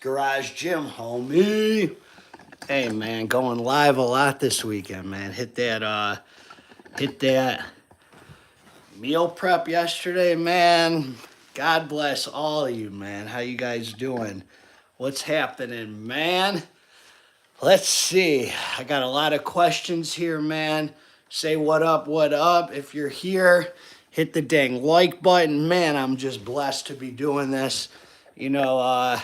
Garage Gym, homie. Hey man, going live a lot this weekend, man. Hit that meal prep yesterday, man. God bless all of you, man. How you guys doing? What's happening, man? Let's see. I got a lot of questions here, man. Say what up, what up. If you're here, hit the dang like button. Man, I'm just blessed to be doing this. You know,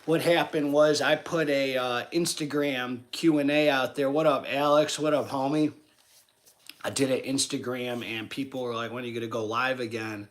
what happened was I put a Instagram Q&A out there. What up, Alex? What up, homie? I did an Instagram and people were like, when are you going to go live again?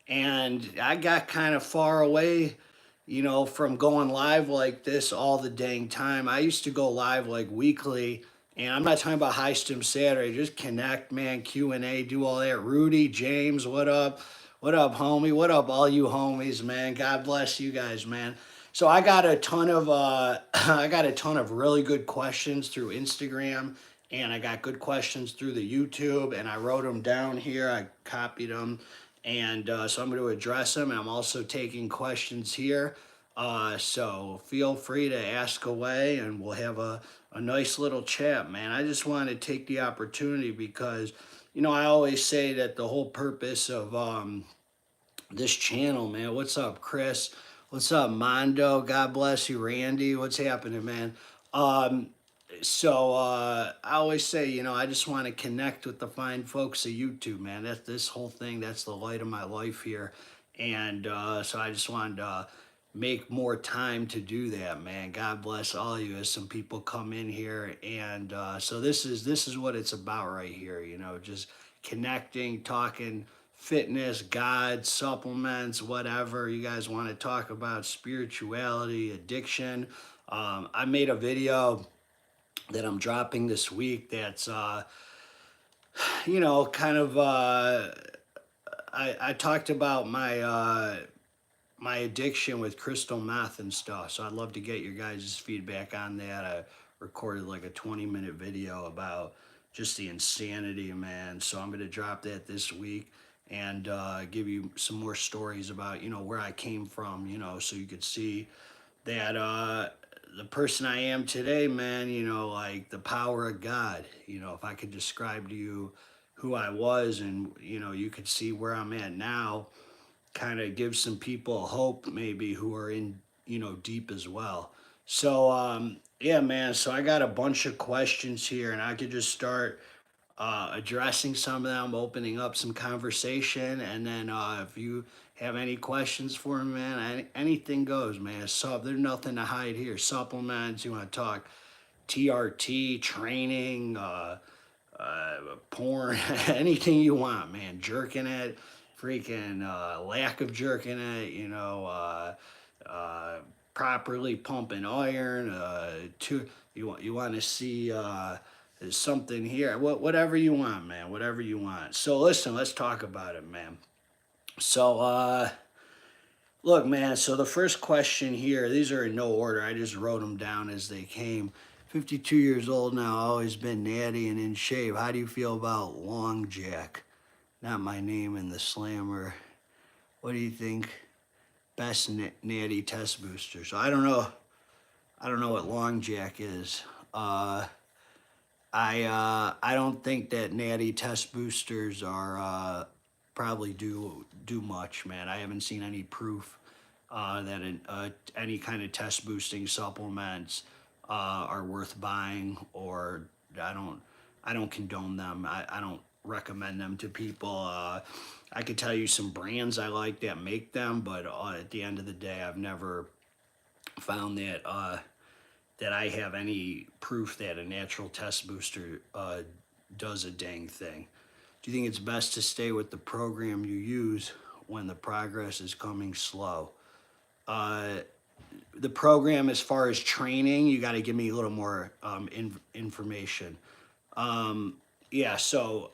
And I got kind of far away, from going live like this all the dang time. I used to go live like weekly, and I'm not talking about High Stim Saturday. Just connect, man, Q&A, do all that. Rudy, James, what up? What up, homie? What up, all you homies, man? God bless you guys, man. So I got a ton of I got a ton of really good questions through Instagram, and I got good questions through the YouTube, and I wrote them down here. I copied them, and so I'm going to address them. And I'm also taking questions here. So feel free to ask away, and we'll have a nice little chat, man. I just want to take the opportunity because, I always say that the whole purpose of this channel, man. What's up, Chris? What's up, Mondo? God bless you, Randy. What's happening, man? Um, I always say, I just want to connect with the fine folks of YouTube, man. That's this whole thing. That's the light of my life here, and so I just wanted to make more time to do that, man. God bless all of you as some people come in here, and so this is what it's about right here. Just connecting, talking fitness, God, supplements, whatever you guys want to talk about, spirituality, addiction. I made a video that I'm dropping this week that's, kind of, I talked about my addiction with crystal meth and stuff. So I'd love to get your guys' feedback on that. I recorded like a 20-minute video about just the insanity, man. So I'm going to drop that this week and give you some more stories about, where I came from, so you could see that the person I am today, man, like the power of God, if I could describe to you who I was and, you could see where I'm at now, kind of give some people hope maybe who are in, deep as well. So, yeah, man, so I got a bunch of questions here and I could just start addressing some of them, opening up some conversation, and then if you have any questions for me, man, anything goes, man. So there's nothing to hide here. Supplements, you want to talk TRT, training, porn, anything you want, man. Jerking it, freaking lack of jerking it, properly pumping iron. You want to see there's something here. Whatever you want, man. Whatever you want. So listen, let's talk about it, man. So look, man. So the first question here. These are in no order. I just wrote them down as they came. 52 years old now. Always been natty and in shape. How do you feel about Long Jack? Not my name in the slammer. What do you think? Best natty test booster. So I don't know. I don't know what Long Jack is. I don't think that natty test boosters are probably do much, man. I haven't seen any proof that any kind of test boosting supplements are worth buying, or I don't condone them. I don't recommend them to people. I could tell you some brands I like that make them, but at the end of the day, I've never found that I have any proof that a natural test booster does a dang thing. Do you think it's best to stay with the program you use when the progress is coming slow? The program, as far as training, you got to give me a little more information. Yeah, so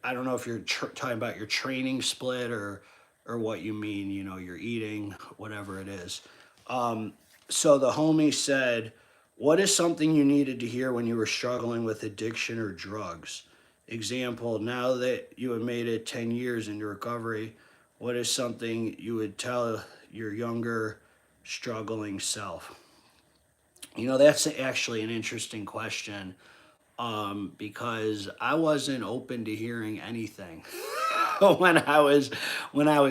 I don't know if you're talking about your training split or what you mean. Your eating, whatever it is. So the homie said, what is something you needed to hear when you were struggling with addiction or drugs? Example, now that you have made it 10 years into recovery, what is something you would tell your younger struggling self? You know, that's actually an interesting question, because I wasn't open to hearing anything when I was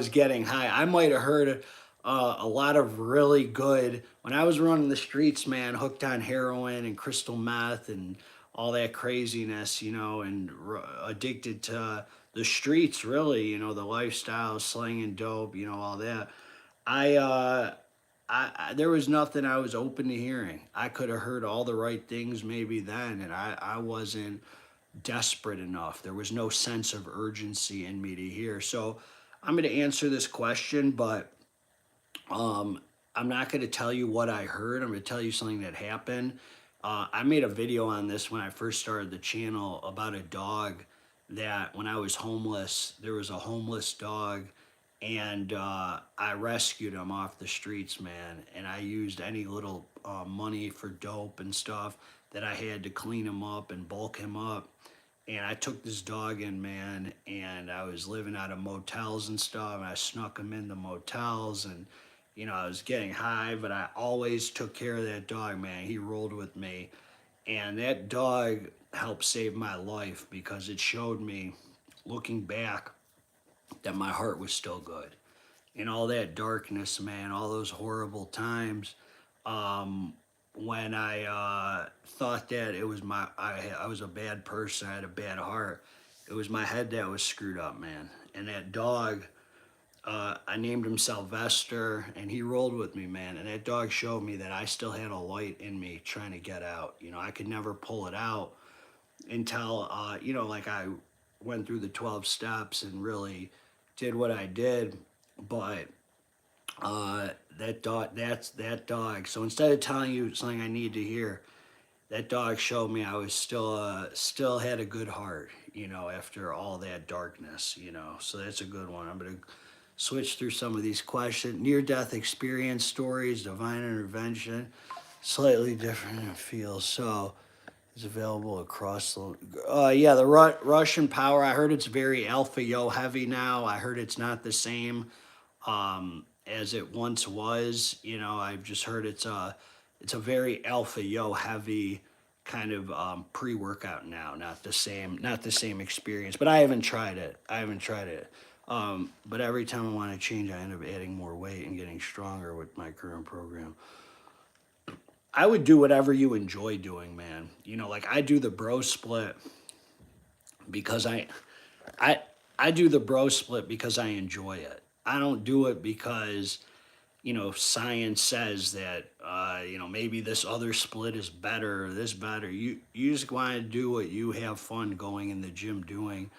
getting high. I might have heard a lot of really good when I was running the streets, man, hooked on heroin and crystal meth and all that craziness, you know, and addicted to the streets, really, you know, the lifestyle, slinging dope, you know, all that. I there was nothing I was open to hearing. I could have heard all the right things maybe then, and I wasn't desperate enough. There was no sense of urgency in me to hear. So I'm going to answer this question, but um, I'm not going to tell you what I heard. I'm going to tell you something that happened. I made a video on this when I first started the channel about a dog that when I was homeless, there was a homeless dog, and I rescued him off the streets, man. And I used any little money for dope and stuff that I had to clean him up and bulk him up. And I took this dog in, man, and I was living out of motels and stuff. And I snuck him in the motels, and you know, I was getting high, but I always took care of that dog, man. He rolled with me, and that dog helped save my life because it showed me, looking back, that my heart was still good. In all that darkness, man, all those horrible times, um, when I thought that it was I was a bad person, I had a bad heart. It was my head that was screwed up, man. And that dog, I named him Sylvester, and he rolled with me, man. And that dog showed me that I still had a light in me trying to get out. You know, I could never pull it out until, you know, like I went through the 12 steps and really did what I did. But that dog, that's that dog. So instead of telling you something I need to hear, that dog showed me I was still had a good heart, you know, after all that darkness, you know. So that's a good one. I'm gonna switch through some of these questions. Near-death experience stories, divine intervention, slightly different in feel. So it's available across the. Yeah, the Russian Power. I heard it's very alpha yo heavy now. I heard it's not the same as it once was. You know, I've just heard it's a very alpha yo heavy kind of pre-workout now. Not the same experience. But I haven't tried it. But every time I want to change, I end up adding more weight and getting stronger with my current program. I would do whatever you enjoy doing, man. You know, like I do the bro split because I I do the bro split because I enjoy it. I don't do it because, you know, science says that you know, maybe this other split is better or this better. You just want to do what you have fun going in the gym doing.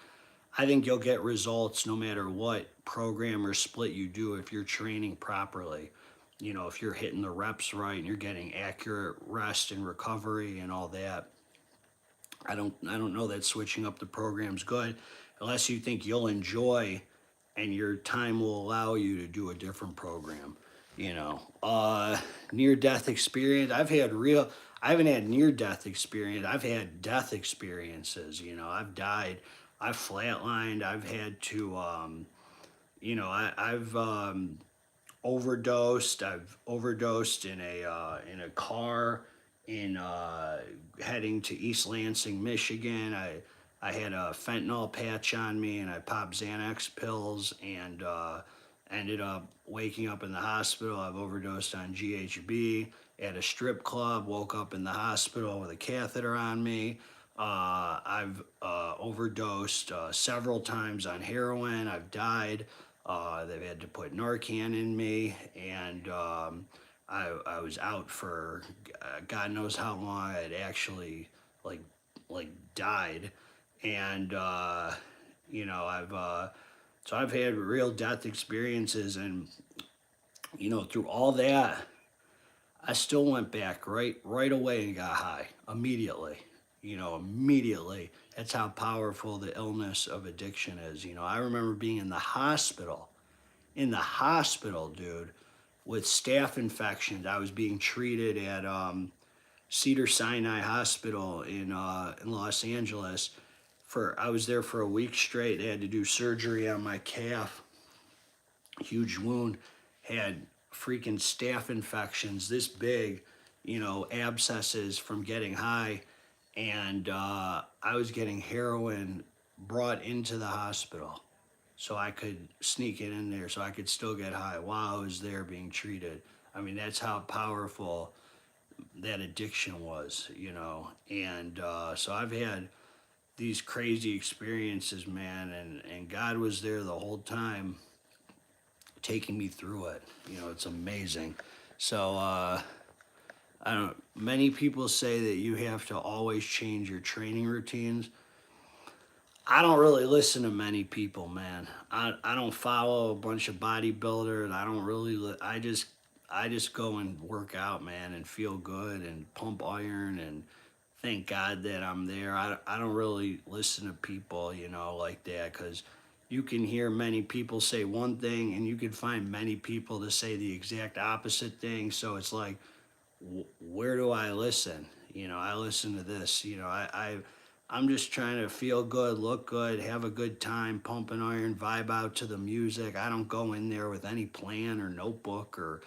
I think you'll get results no matter what program or split you do if you're training properly. You know, if you're hitting the reps right and you're getting accurate rest and recovery and all that. I don't know that switching up the program's good unless you think you'll enjoy and your time will allow you to do a different program. You know, near death experience. I haven't had near death experience. I've had death experiences. You know, I've died. I've flatlined. I've had to, you know, I've overdosed. I've overdosed in a car in heading to East Lansing, Michigan. I had a fentanyl patch on me and I popped Xanax pills and ended up waking up in the hospital. I've overdosed on GHB at a strip club. Woke up in the hospital with a catheter on me. I've overdosed several times on heroin. I've died. They've had to put Narcan in me, and I was out for God knows how long. I'd actually like like died, and you know, so I've had real death experiences, and you know, through all that, I still went back right away and got high immediately. You know, immediately. That's how powerful the illness of addiction is. You know, I remember being in the hospital, dude, with staph infections. I was being treated at Cedar Sinai Hospital in Los Angeles. I was there for a week straight. They had to do surgery on my calf, huge wound, had freaking staph infections this big, abscesses from getting high. And I was getting heroin brought into the hospital so I could sneak it in there so I could still get high while I was there being treated. I mean, that's how powerful that addiction was. And so I've had these crazy experiences, man, and God was there the whole time taking me through it. It's amazing. So, I don't. Many people say that you have to always change your training routines. I don't really listen to many people, man. I don't follow a bunch of bodybuilders. I don't really. I just go and work out, man, and feel good and pump iron and thank God that I'm there. I don't really listen to people, like that, because you can hear many people say one thing and you can find many people to say the exact opposite thing. So it's like, where do I listen? I listen to this. I'm just trying to feel good, look good, have a good time, pumping iron, vibe out to the music. I don't go in there with any plan or notebook, or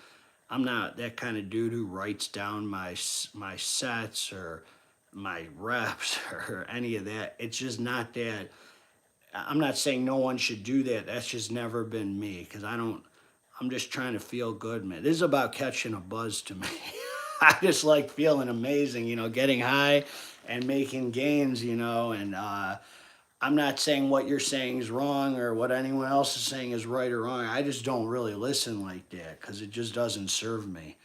I'm not that kind of dude who writes down my sets or my reps or any of that. It's just not that. I'm not saying no one should do that. That's just never been me, because I don't. I'm just trying to feel good, man. This is about catching a buzz to me. I just like feeling amazing, getting high and making gains, and I'm not saying what you're saying is wrong or what anyone else is saying is right or wrong. I just don't really listen like that because it just doesn't serve me.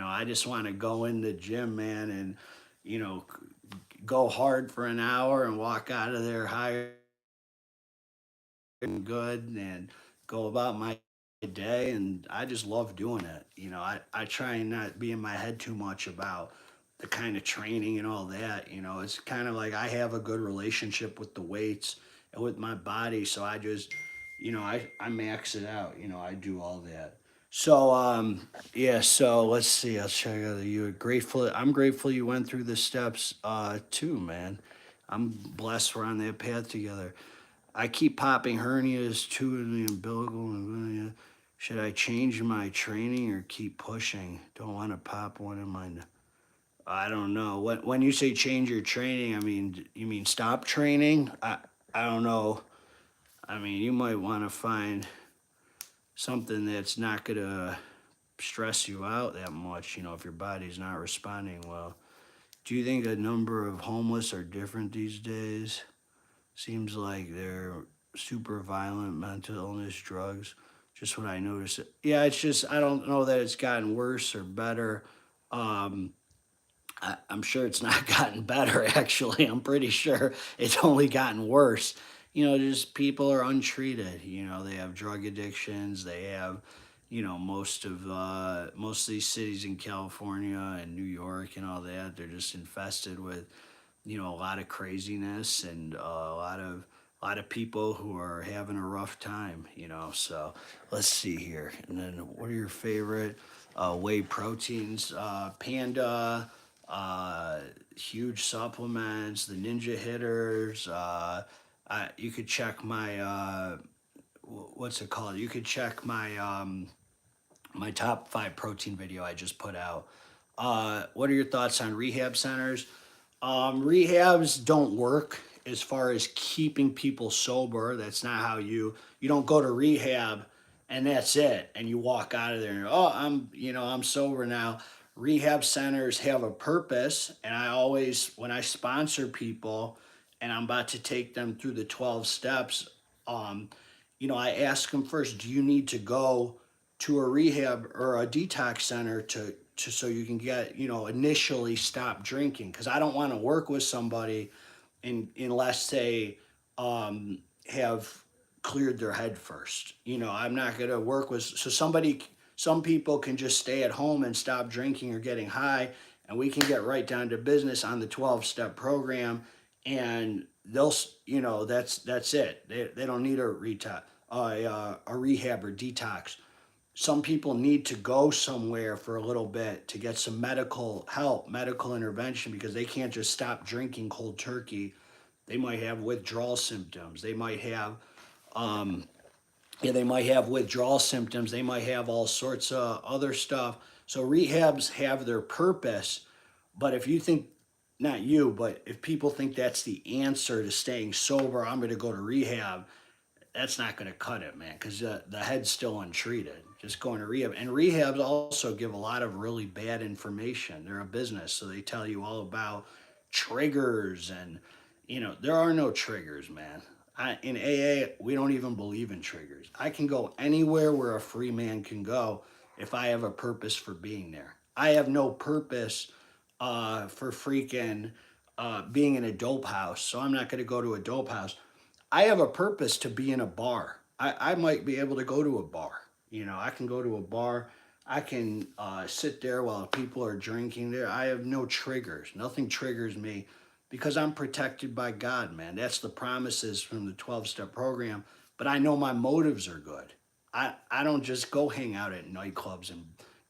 I just want to go in the gym, man, and, you know, go hard for an hour and walk out of there higher and good and go about my day. And I just love doing it. I try and not be in my head too much about the kind of training and all that. It's kind of like I have a good relationship with the weights and with my body. So I just, I max it out. I do all that. So yeah, so let's see. I'll check out you grateful. I'm grateful you went through the steps too, man. I'm blessed we're on that path together. I keep popping hernias, two in the umbilical. Should I change my training or keep pushing? Don't want to pop one in my. I don't know. When you say change your training, I mean you mean stop training? I don't know. I mean you might want to find something that's not gonna stress you out that much. If your body's not responding well. Do you think a number of homeless are different these days? Seems like they're super violent, mental illness, drugs. Just what I noticed. Yeah, it's just I don't know that it's gotten worse or better. Um, I'm sure it's not gotten better. Actually, I'm pretty sure it's only gotten worse. Just people are untreated. They have drug addictions. They have, most of these cities in California and New York and all that. They're just infested with a lot of craziness and a lot of people who are having a rough time. So let's see here. And then what are your favorite whey proteins? Panda, huge supplements, the Ninja Hitters. You could check my what's it called? You could check my top 5 protein video I just put out. What are your thoughts on rehab centers? Rehabs don't work as far as keeping people sober. That's not how you don't go to rehab and that's it. And you walk out of there and oh, I'm sober now. Rehab centers have a purpose, and I always when I sponsor people and I'm about to take them through the 12 steps, um, I ask them first, do you need to go to a rehab or a detox center to so you can get initially stop drinking, because I don't want to work with somebody unless they have cleared their head first. I'm not going to work with some people can just stay at home and stop drinking or getting high, and we can get right down to business on the 12-step program, and they'll that's it. They don't need a rehab or detox. Some people need to go somewhere for a little bit to get some medical help, medical intervention, because they can't just stop drinking cold turkey. They might have withdrawal symptoms. They might have Yeah, they might have withdrawal symptoms. They might have all sorts of other stuff. So rehabs have their purpose. But if you think, not you, but if people think that's the answer to staying sober, I'm going to go to rehab, that's not going to cut it, man, because the head's still untreated. Just going to rehab. And rehabs also give a lot of really bad information. They're a business, so they tell you all about triggers and, there are no triggers, man. In AA, we don't even believe in triggers. I can go anywhere where a free man can go if I have a purpose for being there. I have no purpose for freaking being in a dope house, so I'm not going to go to a dope house. I have a purpose to be in a bar. I might be able to go to a bar. I can go to a bar. I can sit there while people are drinking there. I have no triggers. Nothing triggers me because I'm protected by God, man. That's the promises from the 12-step program. But I know my motives are good. I don't just go hang out at nightclubs and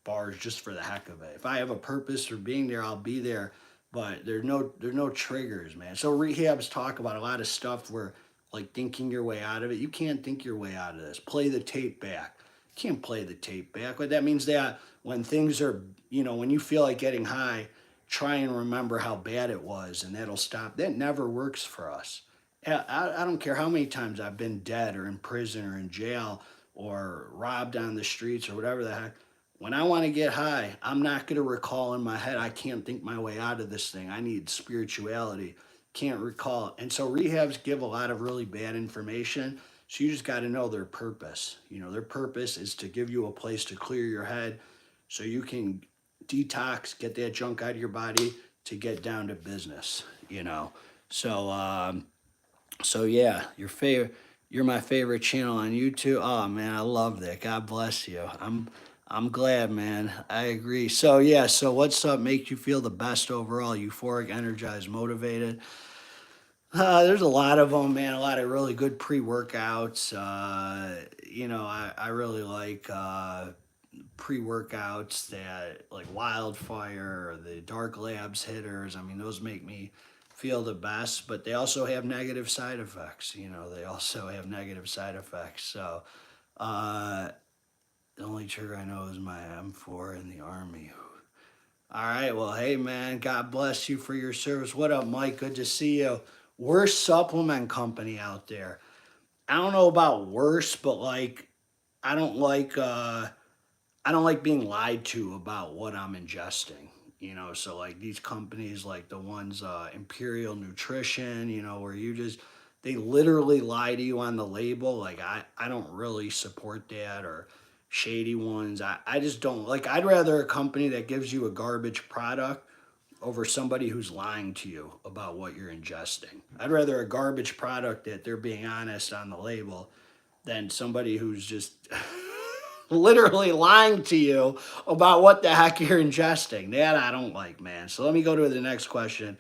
bars just for the heck of it. If I have a purpose for being there, I'll be there. But there's no triggers, man. So rehabs talk about a lot of stuff where like thinking your way out of it. You can't think your way out of this. Play the tape back. You can't play the tape back. But that means that when things are, when you feel like getting high, try and remember how bad it was, and that'll stop. That never works for us. I don't care how many times I've been dead or in prison or in jail or robbed on the streets or whatever the heck. When I want to get high, I'm not going to recall in my head, I can't think my way out of this thing. I need spirituality. Can't recall. And so rehabs give a lot of really bad information. So you just got to know their purpose. Their purpose is to give you a place to clear your head so you can detox, get that junk out of your body to get down to business. So yeah, you're my favorite channel on YouTube. Oh man, I love that. God bless you. I'm glad, man. I agree. So yeah, so what's up makes you feel the best overall? Euphoric, energized, motivated. There's a lot of them, man. A lot of really good pre-workouts. I really like pre-workouts that like Wildfire or the Dark Labs hitters. I mean, those make me feel the best, but they also have negative side effects. They also have negative side effects. So the only trigger I know is my M4 in the Army. All right. Well, hey, man, God bless you for your service. What up, Mike? Good to see you. Worst supplement company out there. I don't know about worst, but like, I don't like, I don't like being lied to about what I'm ingesting. So like these companies, like the ones, Imperial Nutrition, where they literally lie to you on the label. Like I don't really support that, or shady ones. I just don't like. I'd rather a company that gives you a garbage product over somebody who's lying to you about what you're ingesting. I'd rather a garbage product that they're being honest on the label than somebody who's just literally lying to you about what the heck you're ingesting. That I don't like, man. So let me go to the next question.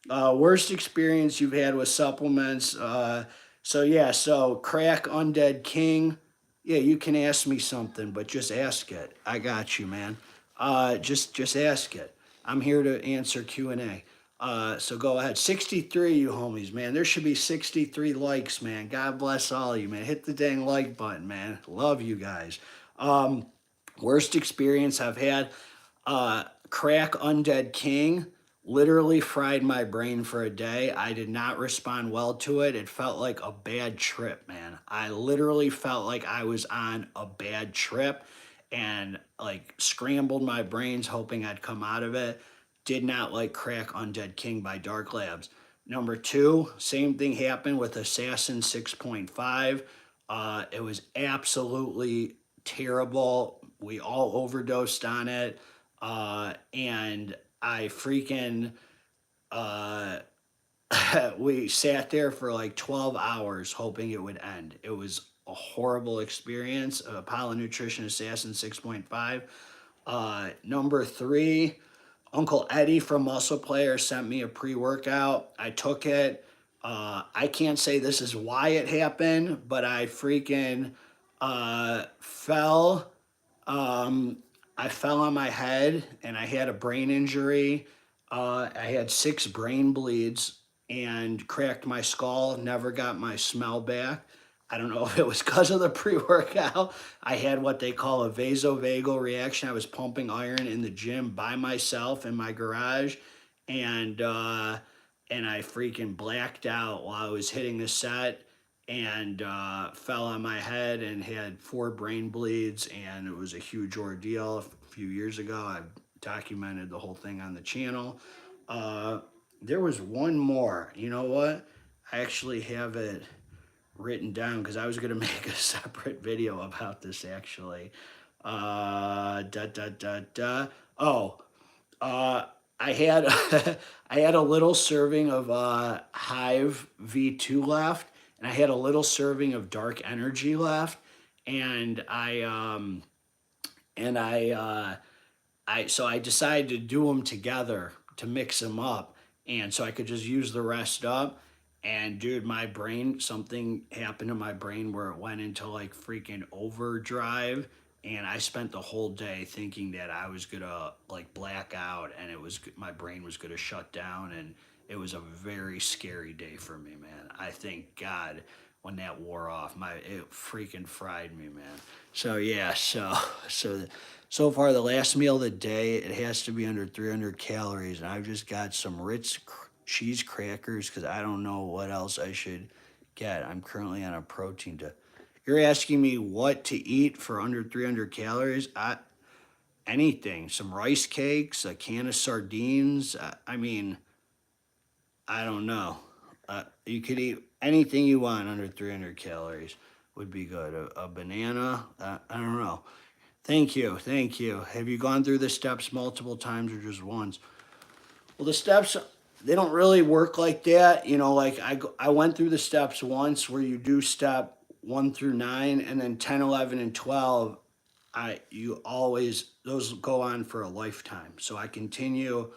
Worst experience you've had with supplements. So crack undead king. Yeah, you can ask me something, but just ask it. I got you, man. Just ask it. I'm here to answer Q&A. So go ahead. 63, you homies, man. There should be 63 likes, man. God bless all of you, man. Hit the dang like button, man. Love you guys. Worst experience I've had. Crack Undead King literally fried my brain for a day. I did not respond well to it. It felt like a bad trip, man. I literally felt like I was on a bad trip and like scrambled my brains hoping I'd come out of it. Did not like Crack Undead King by Dark Labs. Number two, same thing happened with Assassin 6.5. It was absolutely terrible. We all overdosed on it. And I freaking, uh, we sat there for like 12 hours hoping it would end. It was a horrible experience. Apollo Nutrition Assassin 6.5. Number three, Uncle Eddie from Muscle Player sent me a pre-workout. I took it. I can't say this is why it happened, but I freaking fell. I fell on my head and I had a brain injury. I had 6 brain bleeds and cracked my skull. Never got my smell back. I don't know if it was because of the pre-workout. I had what they call a vasovagal reaction. I was pumping iron in the gym by myself in my garage, and I freaking blacked out while I was hitting the set, and fell on my head and had 4 brain bleeds, and it was a huge ordeal a few years ago. I documented the whole thing on the channel. Uh, there was one more. You know what? I actually have it written down because I was going to make a separate video about this actually. Da da da da. Oh, I had I had a little serving of Hive V2 left, and I had a little serving of Dark Energy left, and I decided to do them together to mix them up, and so I could just use the rest up. And dude, my brain, something happened to my brain where it went into like freaking overdrive, and I spent the whole day thinking that I was gonna like black out, and my brain was gonna shut down, and it was a very scary day for me, man. I thank God when that wore off. It freaking fried me, man. So yeah, so far the last meal of the day, it has to be under 300 calories, and I've just got some Ritz cheese crackers because I don't know what else I should get. I'm currently on a protein to. You're asking me what to eat for under 300 calories? Anything. Some rice cakes, a can of sardines. I mean, I don't know. You could eat anything you want under 300 calories would be good. A banana. I don't know. Thank you. Thank you. Have you gone through the steps multiple times or just once? Well, the steps, they don't really work like that. You know, like I went through the steps once where you do step 1 through 9, and then 10, 11, and 12, those go on for a lifetime. So I continue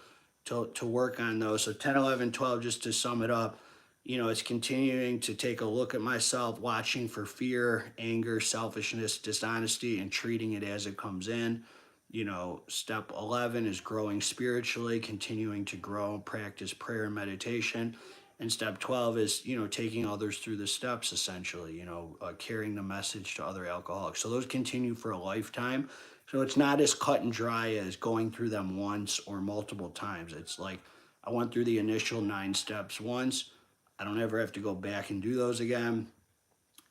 to work on those. So 10, 11, 12, just to sum it up, you know, it's continuing to take a look at myself, watching for fear, anger, selfishness, dishonesty, and treating it as it comes in. You know, step 11 is growing spiritually, continuing to grow, practice prayer and meditation. And step 12 is, you know, taking others through the steps, essentially, you know, carrying the message to other alcoholics. So those continue for a lifetime. So it's not as cut and dry as going through them once or multiple times. It's like I went through the initial 9 steps once. I don't ever have to go back and do those again.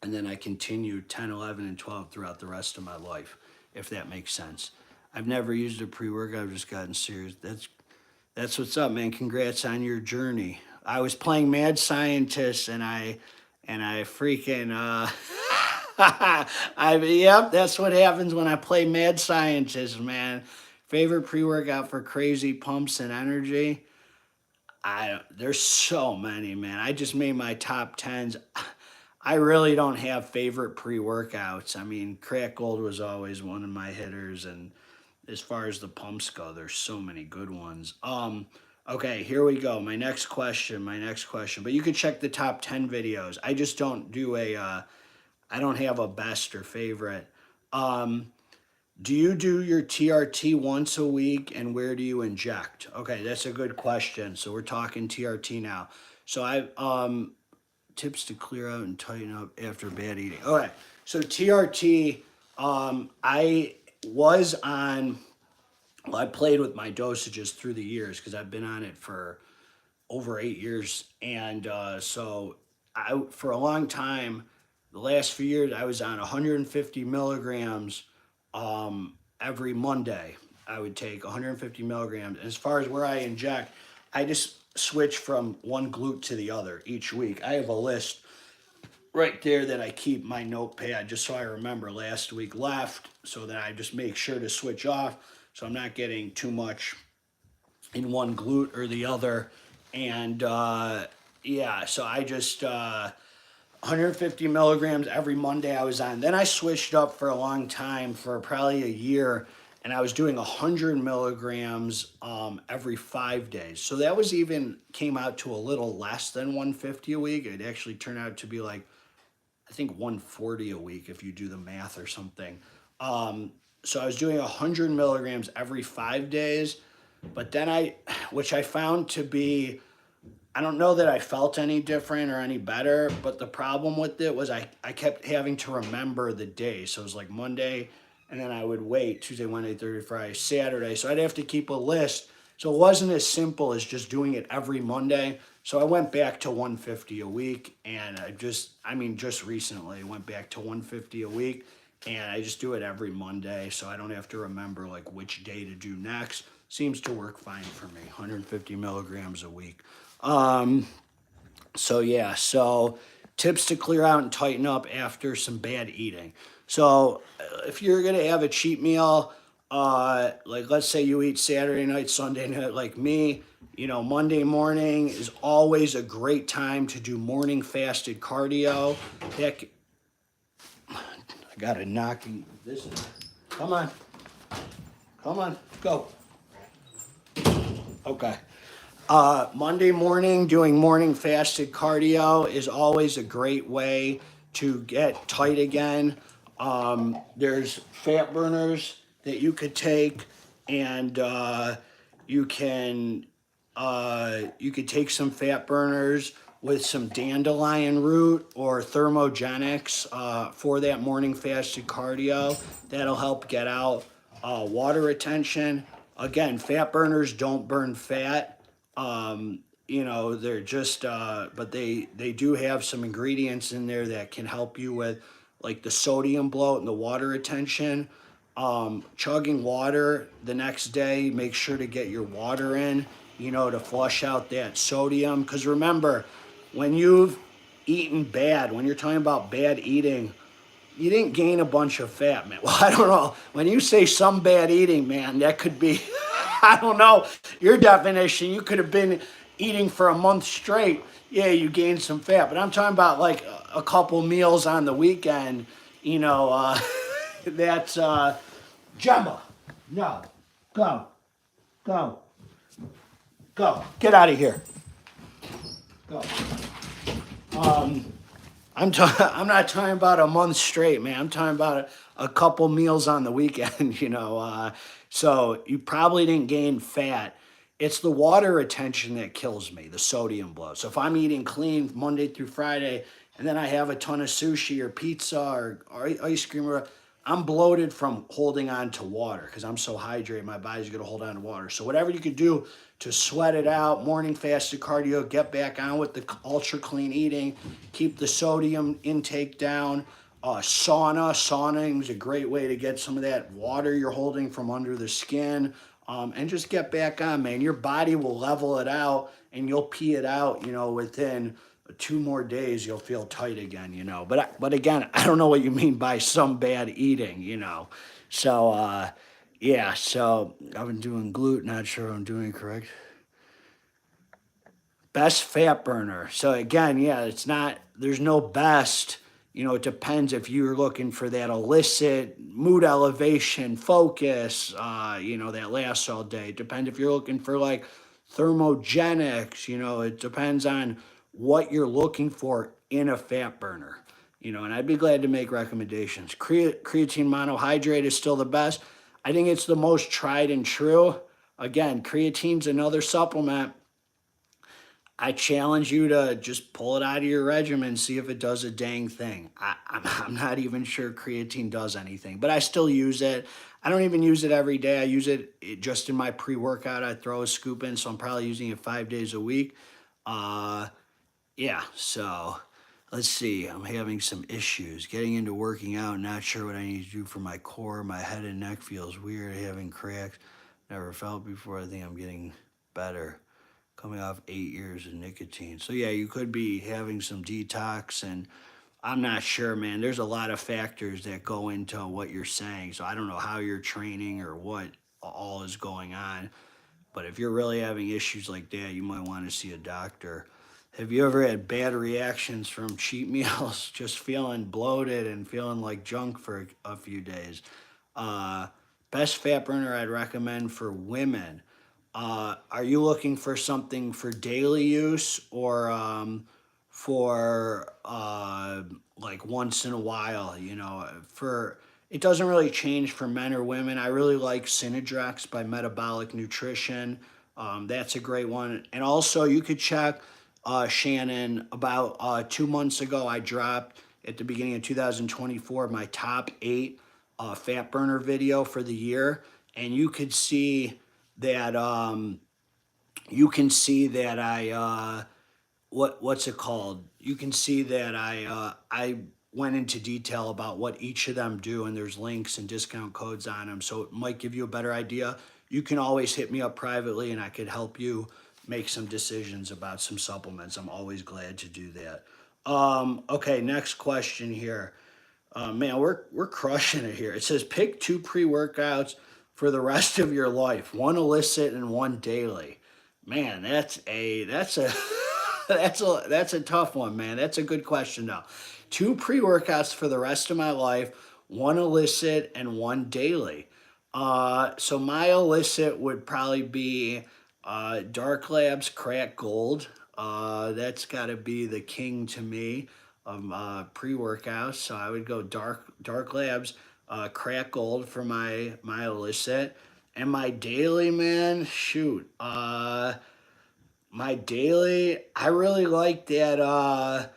And then I continue 10, 11, and 12 throughout the rest of my life, if that makes sense. I've never used a pre-workout. I've just gotten serious. That's what's up, man. Congrats on your journey. I was playing Mad Scientist, and I freaking yep, that's what happens when I play Mad Scientist, man. Favorite pre-workout for crazy pumps and energy. There's so many, man. I just made my top 10s. I really don't have favorite pre-workouts. I mean, Crack Gold was always one of my hitters, and as far as the pumps go, there's so many good ones. Okay, here we go. My next question. But you could check the top 10 videos. I just don't do I don't have a best or favorite. Do you do your TRT once a week, and where do you inject? Okay, that's a good question. So we're talking TRT now. So tips to clear out and tighten up after bad eating. All right, so TRT, I was on, well, I played with my dosages through the years because I've been on it for over 8 years. And so for a long time, the last few years, I was on 150 milligrams every Monday. I would take 150 milligrams. And as far as where I inject, I just switch from one glute to the other each week. I have a list right there that I keep my notepad just so I remember last week left, so that I just make sure to switch off so I'm not getting too much in one glute or the other. And yeah, so I just 150 milligrams every Monday I was on. Then I switched up for a long time, for probably a year, and I was doing 100 milligrams every 5 days. So that came out to a little less than 150 a week. It actually turned out to be like, I think 140 a week if you do the math or something. So I was doing 100 milligrams every 5 days, but then which I found to be I don't know that I felt any different or any better, but the problem with it was I kept having to remember the day. So it was like Monday, and then I would wait Tuesday, Wednesday, Thursday, Friday, Saturday. So I'd have to keep a list. So it wasn't as simple as just doing it every Monday. So I went back to 150 a week, and just recently I went back to 150 a week, and I just do it every Monday, so I don't have to remember like which day to do next. Seems to work fine for me. 150 milligrams a week. So yeah, so tips to clear out and tighten up after some bad eating. So if you're gonna have a cheat meal, like let's say you eat Saturday night, Sunday night, like me, Monday morning is always a great time to do morning fasted cardio. Heck, I gotta knocking this. Come on, go. Okay. Monday morning, doing morning fasted cardio is always a great way to get tight again. There's fat burners that you could take, and you can you could take some fat burners with some dandelion root or thermogenics for that morning fasted cardio. That'll help get out water retention. Again, fat burners don't burn fat. They're just, but they do have some ingredients in there that can help you with like the sodium bloat and the water retention. Chugging water the next day, make sure to get your water in, to flush out that sodium. Because remember, when you've eaten bad, when you're talking about bad eating, you didn't gain a bunch of fat, man. Well, I don't know. When you say some bad eating, man, that could be, I don't know, your definition. You could have been eating for a month straight. Yeah, you gained some fat. But I'm talking about like a couple meals on the weekend, that's, Gemma, no, go, go, go. Get out of here. Go. I'm not talking about a month straight, man. I'm talking about a couple meals on the weekend, So you probably didn't gain fat. It's the water retention that kills me, the sodium bloat. So if I'm eating clean Monday through Friday, and then I have a ton of sushi or pizza or ice cream, I'm bloated from holding on to water because I'm so hydrated. My body's going to hold on to water. So whatever you could do to sweat it out, morning fasted cardio, get back on with the ultra clean eating, keep the sodium intake down. Sauning is a great way to get some of that water you're holding from under the skin, and just get back on, man. Your body will level it out, and you'll pee it out, within 2 more days. You'll feel tight again, But again, I don't know what you mean by some bad eating, So, yeah, so I've been doing glute, not sure I'm doing it correct. Best fat burner. So again, yeah, there's no best. It depends if you're looking for that illicit mood elevation focus, that lasts all day. It depends if you're looking for like thermogenics, it depends on what you're looking for in a fat burner, and I'd be glad to make recommendations. Creatine monohydrate is still the best. I think it's the most tried and true. Again, creatine's another supplement. I challenge you to just pull it out of your regimen, see if it does a dang thing. I'm not even sure creatine does anything, but I still use it. I don't even use it every day. I use it just in my pre-workout. I throw a scoop in, so I'm probably using it 5 days a week. Yeah, so let's see. I'm having some issues. Getting into working out, not sure what I need to do for my core. My head and neck feels weird, having cracks. Never felt before. I think I'm getting better. Coming off 8 years of nicotine. So yeah, you could be having some detox, and I'm not sure, man. There's a lot of factors that go into what you're saying. So I don't know how you're training or what all is going on. But if you're really having issues like that, you might want to see a doctor. Have you ever had bad reactions from cheat meals? Just feeling bloated and feeling like junk for a few days. Best fat burner I'd recommend for women. Are you looking for something for daily use or for like once in a while? For it doesn't really change for men or women. I really like Synodrex by Metabolic Nutrition. That's a great one. And also, you could check Shannon, about 2 months ago, I dropped at the beginning of 2024 my top 8 fat burner video for the year, and you could see that I what's it called? You can see that I went into detail about what each of them do, and there's links and discount codes on them, so it might give you a better idea. You can always hit me up privately, and I could help you make some decisions about some supplements. I'm always glad to do that. Okay, next question here. Man, we're crushing it here. It says pick 2 pre-workouts for the rest of your life, 1 illicit and 1 daily. Man, that's a that's a tough one, man. That's a good question though. 2 pre-workouts for the rest of my life, 1 illicit and 1 daily. So my illicit would probably be Dark Labs Crack Gold. That's got to be the king to me of pre-workouts. So I would go Dark Labs Crack Gold for my illicit. And my daily, man, shoot. My daily, I really like that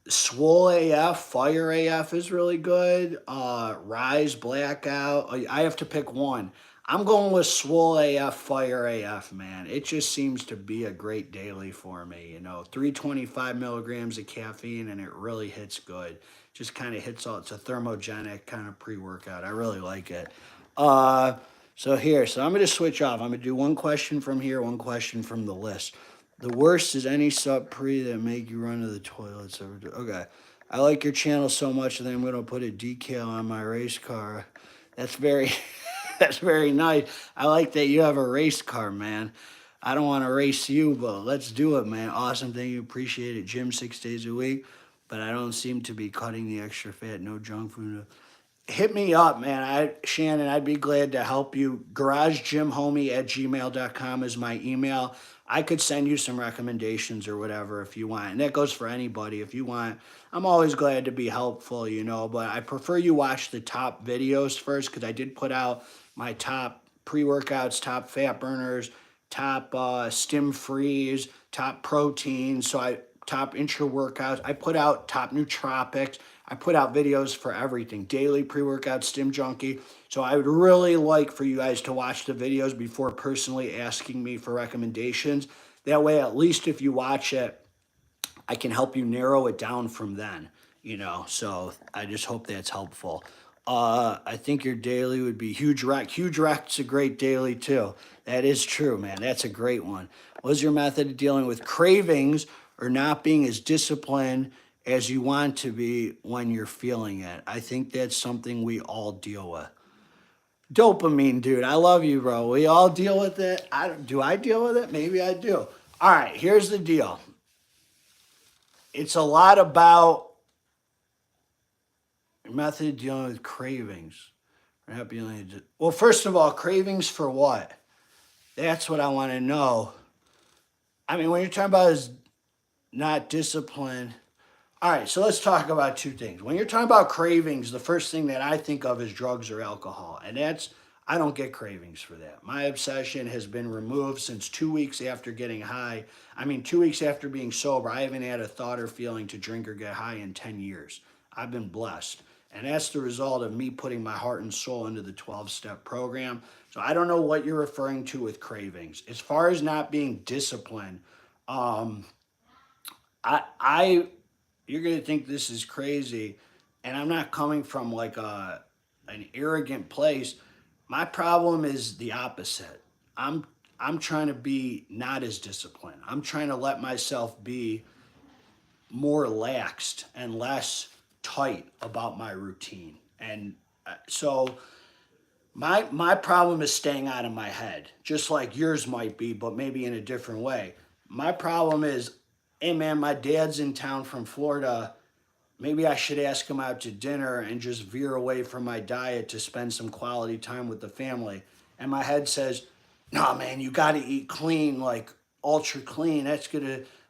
Swole AF, Fire AF is really good. Rise Blackout. I have to pick one. I'm going with Swole AF, Fire AF, man. It just seems to be a great daily for me. 325 milligrams of caffeine, and it really hits good. Just kind of hits all. It's a thermogenic kind of pre-workout. I really like it. So I'm going to switch off. I'm going to do one question from here, one question from the list. The worst is any sub pre that make you run to the toilets. Okay. I like your channel so much that I'm going to put a decal on my race car. That's very, that's very nice. I like that you have a race car, man. I don't want to race you, but let's do it, man. Awesome. Thank you. Appreciate it. Gym 6 days a week, but I don't seem to be cutting the extra fat. No junk food. Hit me up, man. Shannon, I'd be glad to help you. GarageGymHomie@gmail.com is my email. I could send you some recommendations or whatever if you want. And that goes for anybody if you want. I'm always glad to be helpful, but I prefer you watch the top videos first because I did put out my top pre-workouts, top fat burners, top stim freeze, top protein, top intra workouts. I put out top nootropics. I put out videos for everything, daily pre-workout, stim junkie. So I would really like for you guys to watch the videos before personally asking me for recommendations. That way, at least if you watch it, I can help you narrow it down from then, So I just hope that's helpful. I think your daily would be Huge Wreck. Huge Wreck's a great daily too. That is true, man. That's a great one. What's your method of dealing with cravings or not being as disciplined as you want to be when you're feeling it? I think that's something we all deal with. Dopamine, dude. I love you, bro. We all deal with it. Do I deal with it? Maybe I do. All right, here's the deal. It's a lot about method of dealing with cravings. Well, first of all, cravings for what? That's what I want to know. I mean, when you're talking about is not discipline. All right, so let's talk about 2 things. When you're talking about cravings, the first thing that I think of is drugs or alcohol. And I don't get cravings for that. My obsession has been removed since 2 weeks after getting high. 2 weeks after being sober, I haven't had a thought or feeling to drink or get high in 10 years. I've been blessed. And that's the result of me putting my heart and soul into the 12-step program. So I don't know what you're referring to with cravings. As far as not being disciplined, you're going to think this is crazy, and I'm not coming from like an arrogant place. My problem is the opposite. I'm trying to be not as disciplined. I'm trying to let myself be more laxed and less tight about my routine. And so my problem is staying out of my head, just like yours might be, but maybe in a different way. My problem is, hey man, my dad's in town from Florida. Maybe I should ask him out to dinner and just veer away from my diet to spend some quality time with the family. And my head says, no man, you got to eat clean, like ultra clean.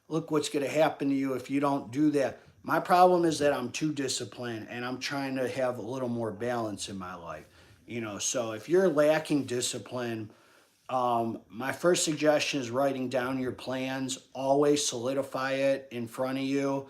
Look what's going to happen to you if you don't do that. My problem is that I'm too disciplined and I'm trying to have a little more balance in my life. So if you're lacking discipline, My first suggestion is writing down your plans. Always solidify it in front of you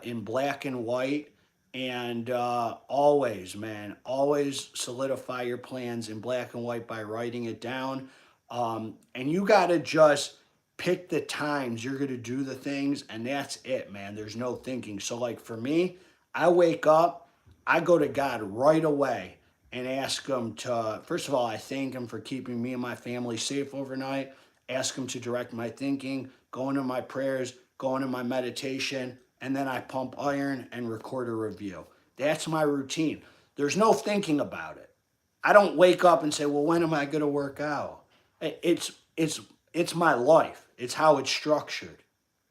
in black and white. And always, man, always solidify your plans in black and white by writing it down. And you got to just pick the times you're going to do the things, and that's it, man. There's no thinking. So, like for me, I wake up, I go to God right away and ask him to, first of all, I thank him for keeping me and my family safe overnight. Ask him to direct my thinking, go into my prayers, go into my meditation, and then I pump iron and record a review. That's my routine. There's no thinking about it. I don't wake up and say, well, when am I going to work out? It's it's it's my life. It's how it's structured.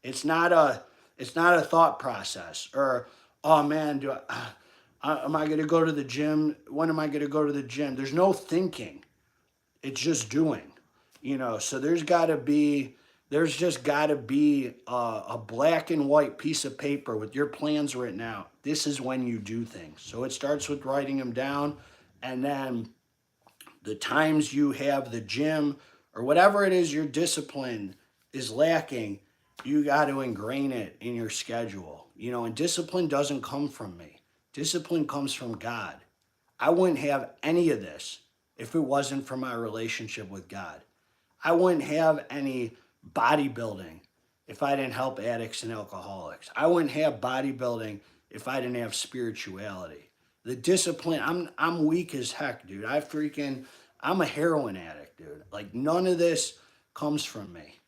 It's not a thought process or, oh man, am I going to go to the gym? When am I going to go to the gym? There's no thinking. It's just doing, So there's just got to be a black and white piece of paper with your plans written out. This is when you do things. So it starts with writing them down, and then the times you have the gym or whatever it is your discipline is lacking, you got to ingrain it in your schedule. And discipline doesn't come from me. Discipline comes from God. I wouldn't have any of this if it wasn't for my relationship with God. I wouldn't have any bodybuilding if I didn't help addicts and alcoholics. I wouldn't have bodybuilding if I didn't have spirituality. The discipline, I'm weak as heck, dude. I'm a heroin addict, dude. Like none of this comes from me.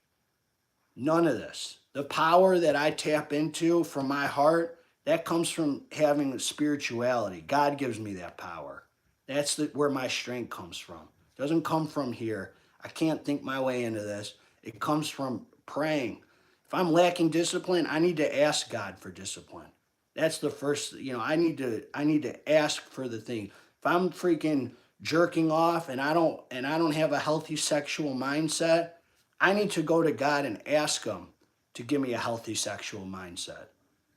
None of this. The power that I tap into from my heart, that comes from having spirituality. God gives me that power. That's where my strength comes from. It doesn't come from here. I can't think my way into this. It comes from praying. If I'm lacking discipline, I need to ask God for discipline. That's the first, I need to ask for the thing. If I'm freaking jerking off and I don't have a healthy sexual mindset, I need to go to God and ask him to give me a healthy sexual mindset.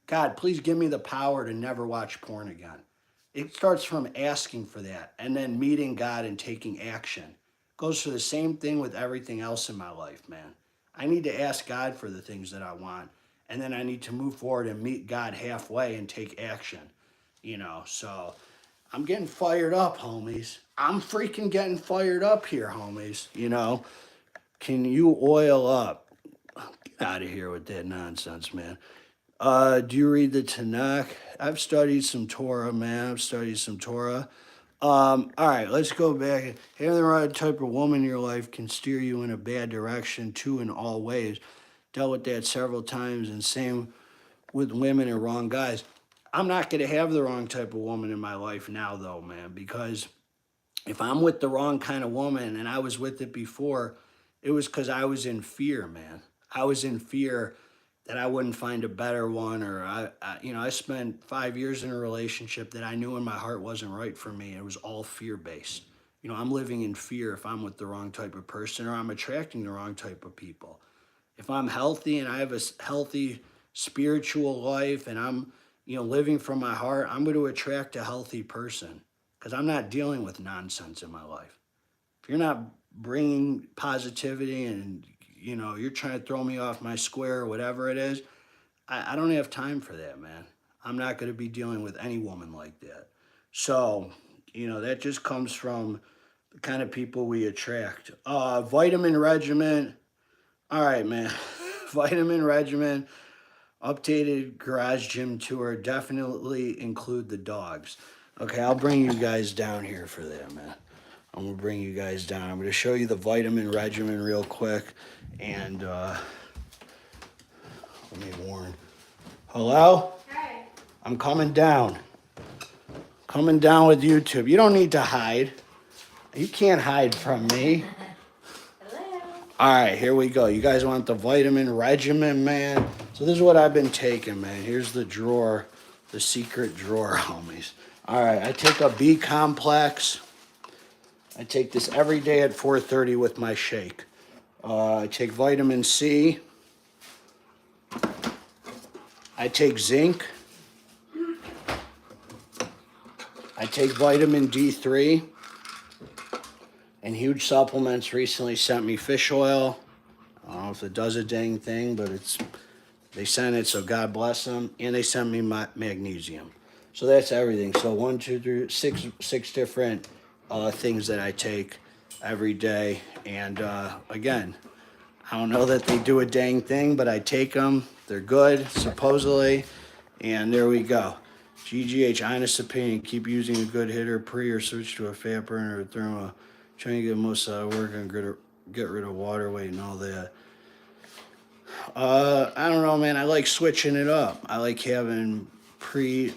God, please give me the power to never watch porn again. It starts from asking for that and then meeting God and taking action. Goes for the same thing with everything else in my life, man. I need to ask God for the things that I want, and then I need to move forward and meet God halfway and take action, So I'm getting fired up, homies. I'm freaking getting fired up here, homies, Can you oil up? Get out of here with that nonsense, man. Do you read the Tanakh? I've studied some Torah, man. All right, let's go back. Having the right type of woman in your life can steer you in a bad direction, too, in all ways. Dealt with that several times, and same with women and wrong guys. I'm not going to have the wrong type of woman in my life now, though, man, because if I'm with the wrong kind of woman, and I was with it before, it was because I was in fear, man. I was in fear that I wouldn't find a better one, or I spent 5 years in a relationship that I knew in my heart wasn't right for me. It was all fear-based. I'm living in fear if I'm with the wrong type of person, or I'm attracting the wrong type of people. If I'm healthy and I have a healthy spiritual life and I'm, living from my heart, I'm going to attract a healthy person because I'm not dealing with nonsense in my life. If you're not bringing positivity and, you're trying to throw me off my square or whatever it is, I don't have time for that, man. I'm not going to be dealing with any woman like that. So, that just comes from the kind of people we attract. Vitamin regimen. All right, man. Vitamin regimen, updated garage gym tour, definitely include the dogs. Okay, I'll bring you guys down here for that, man. I'm going to bring you guys down. I'm going to show you the vitamin regimen real quick. And let me warn. Hello? Hi. I'm coming down. Coming down with YouTube. You don't need to hide. You can't hide from me. Hello. All right, here we go. You guys want the vitamin regimen, man? So this is what I've been taking, man. Here's the drawer, the secret drawer, homies. All right, I take a B complex. I take this every day at 4:30 with my shake. I take vitamin C. I take zinc. I take vitamin D3. And Huge Supplements recently sent me fish oil. I don't know if it does a dang thing, but they sent it, so God bless them. And they sent me my magnesium. So that's everything. So 1, 2, 3, 6 different things that I take every day. And again, I don't know that they do a dang thing, but I take them. They're good, supposedly. And there we go. GGH, honest opinion, keep using a good hitter pre or switch to a fat burner or thermo. Trying to get most out of work and get rid of water weight and all that. I don't know, man. I like switching it up. I like having pre's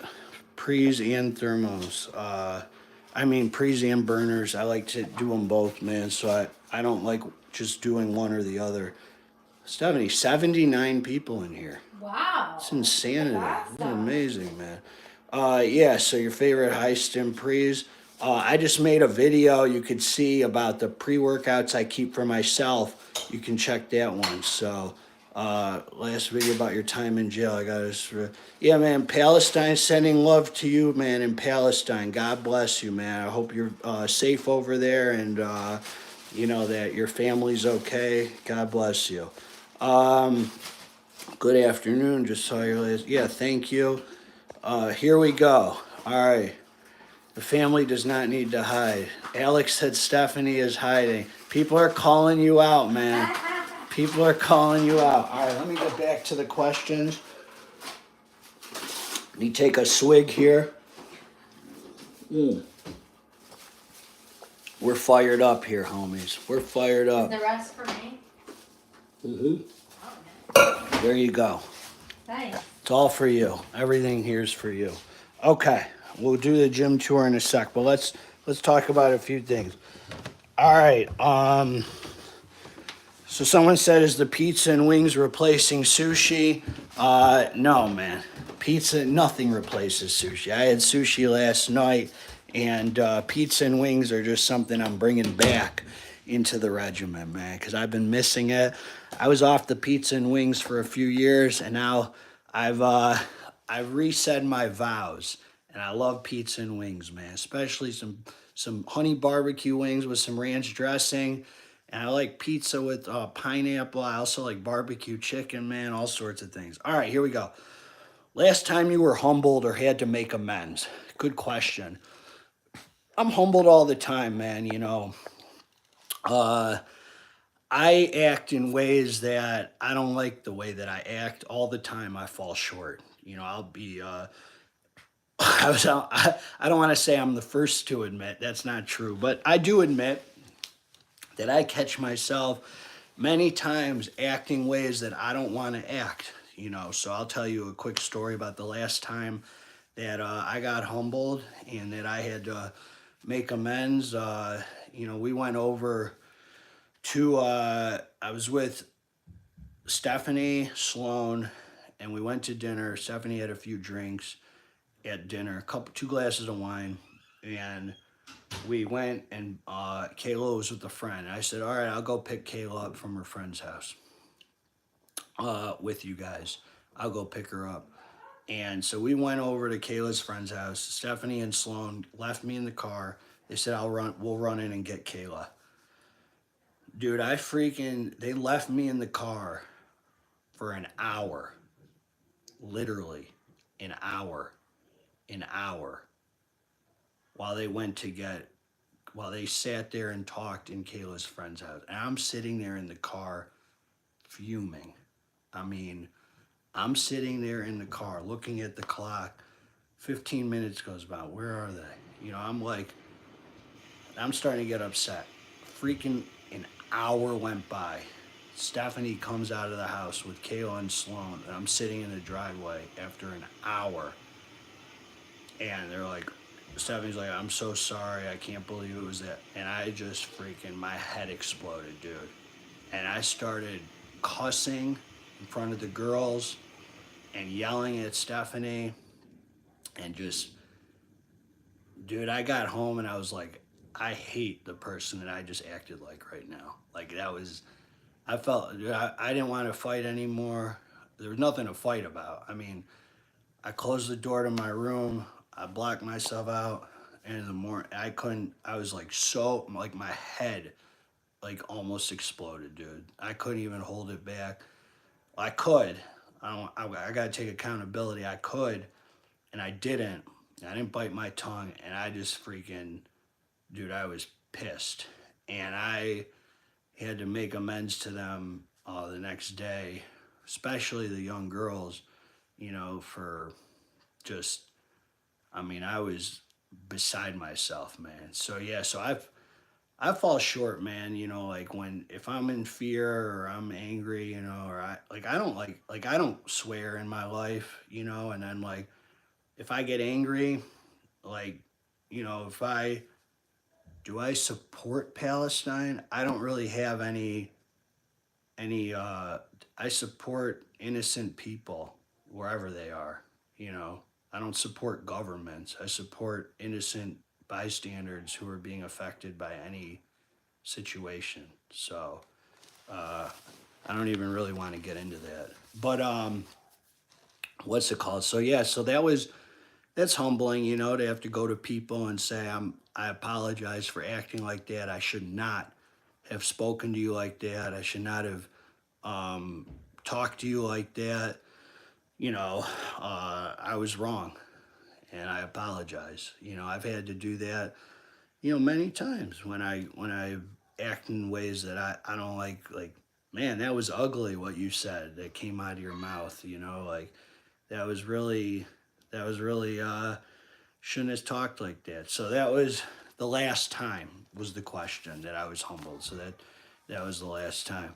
and thermos. Pre's and burners. I like to do them both, man. So I don't like just doing one or the other. 79 people in here. Wow. It's insanity. That's It's amazing, man. So your favorite high stim pre's. I just made a video you could see about the pre-workouts I keep for myself. You can check that one. So, last video about your time in jail. I got this. Yeah, man. Palestine, sending love to you, man, in Palestine. God bless you, man. I hope you're safe over there and, that your family's okay. God bless you. Good afternoon. Just saw your last. Yeah, thank you. Here we go. All right. The family does not need to hide. Alex said Stephanie is hiding. People are calling you out, man. People are calling you out. All right, let me get back to the questions. Let me take a swig here. We're fired up here, homies. We're fired up. Is the rest for me? Mm-hmm. There you go. Thanks. It's all for you. Everything here is for you. Okay, we'll do the gym tour in a sec, but let's talk about a few things. All right. So someone said, is the pizza and wings replacing sushi? No, man. Pizza, nothing replaces sushi. I had sushi last night, and pizza and wings are just something I'm bringing back into the regimen, man, because I've been missing it. I was off the pizza and wings for a few years, and now I've reset my vows, and I love pizza and wings, man, especially some honey barbecue wings with some ranch dressing. And I like pizza with pineapple. I also like barbecue chicken, man, all sorts of things. All right, here we go. Last time you were humbled or had to make amends? Good question. I'm humbled all the time, man, I act in ways that I don't like the way that I act. All the time I fall short. I'll be I don't want to say I'm the first to admit that's not true, but I do admit that I catch myself many times acting ways that I don't want to act, So I'll tell you a quick story about the last time that I got humbled and that I had to make amends. We went over to, I was with Stephanie, Sloan, and we went to dinner. Stephanie had a few drinks at dinner, 2 glasses of wine, and we went and Kayla was with a friend. I said, all right, I'll go pick Kayla up from her friend's house with you guys. I'll go pick her up. And so we went over to Kayla's friend's house. Stephanie and Sloan left me in the car. They said, we'll run in and get Kayla. Dude, they left me in the car for an hour. Literally, an hour. While they sat there and talked in Kayla's friend's house. And I'm sitting there in the car fuming. I'm sitting there in the car looking at the clock. 15 minutes goes by. Where are they? I'm starting to get upset. Freaking an hour went by. Stephanie comes out of the house with Kayla and Sloan, and I'm sitting in the driveway after an hour. And they're like, Stephanie's like, I'm so sorry. I can't believe it was that. And I just my head exploded, dude. And I started cussing in front of the girls and yelling at Stephanie. And dude, I got home and I was like, I hate the person that I just acted like right now. I felt, I didn't want to fight anymore. There was nothing to fight about. I closed the door to my room. I blocked myself out, And in the morning, I was like, so, like, my head, like, almost exploded, dude. I couldn't even hold it back. I could. I got to take accountability. I could, and I didn't. I didn't bite my tongue, and I just freaking, dude, I was pissed. And I had to make amends to them the next day, especially the young girls, for just, I mean, I was beside myself, man. So yeah, so I fall short, man. Like if I'm in fear or I'm angry, or I don't swear in my life, and then like if I get angry, like, if I do I support Palestine? I don't really have any I support innocent people wherever they are, you know. I don't support governments. I support innocent bystanders who are being affected by any situation. So, uh, I don't even really want to get into that. But what's it called? So yeah, so that's humbling, to have to go to people and say I apologize for acting like that. I should not have spoken to you like that. I should not have talked to you like that. I was wrong and I apologize. I've had to do that, many times when I act in ways that I don't like, man, that was ugly what you said that came out of your mouth, like that was really shouldn't have talked like that. So that was the last time was the question that I was humbled. So that was the last time.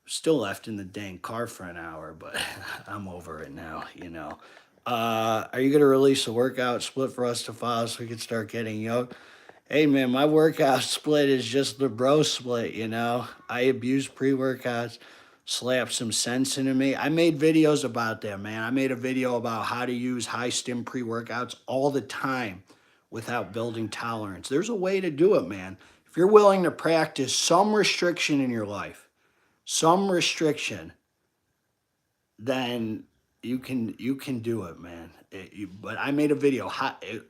Still left in the dang car for an hour, but I'm over it now. Are you gonna release a workout split for us to follow so we can start getting yoked? Hey man, my workout split is just the bro split. I abuse pre-workouts, slap some sense into me. I made videos about that, man. I made a video about how to use high stim pre-workouts all the time without building tolerance. There's a way to do it, man. If you're willing to practice some restriction in your life, some restriction, then you can do it, man. But I made a video.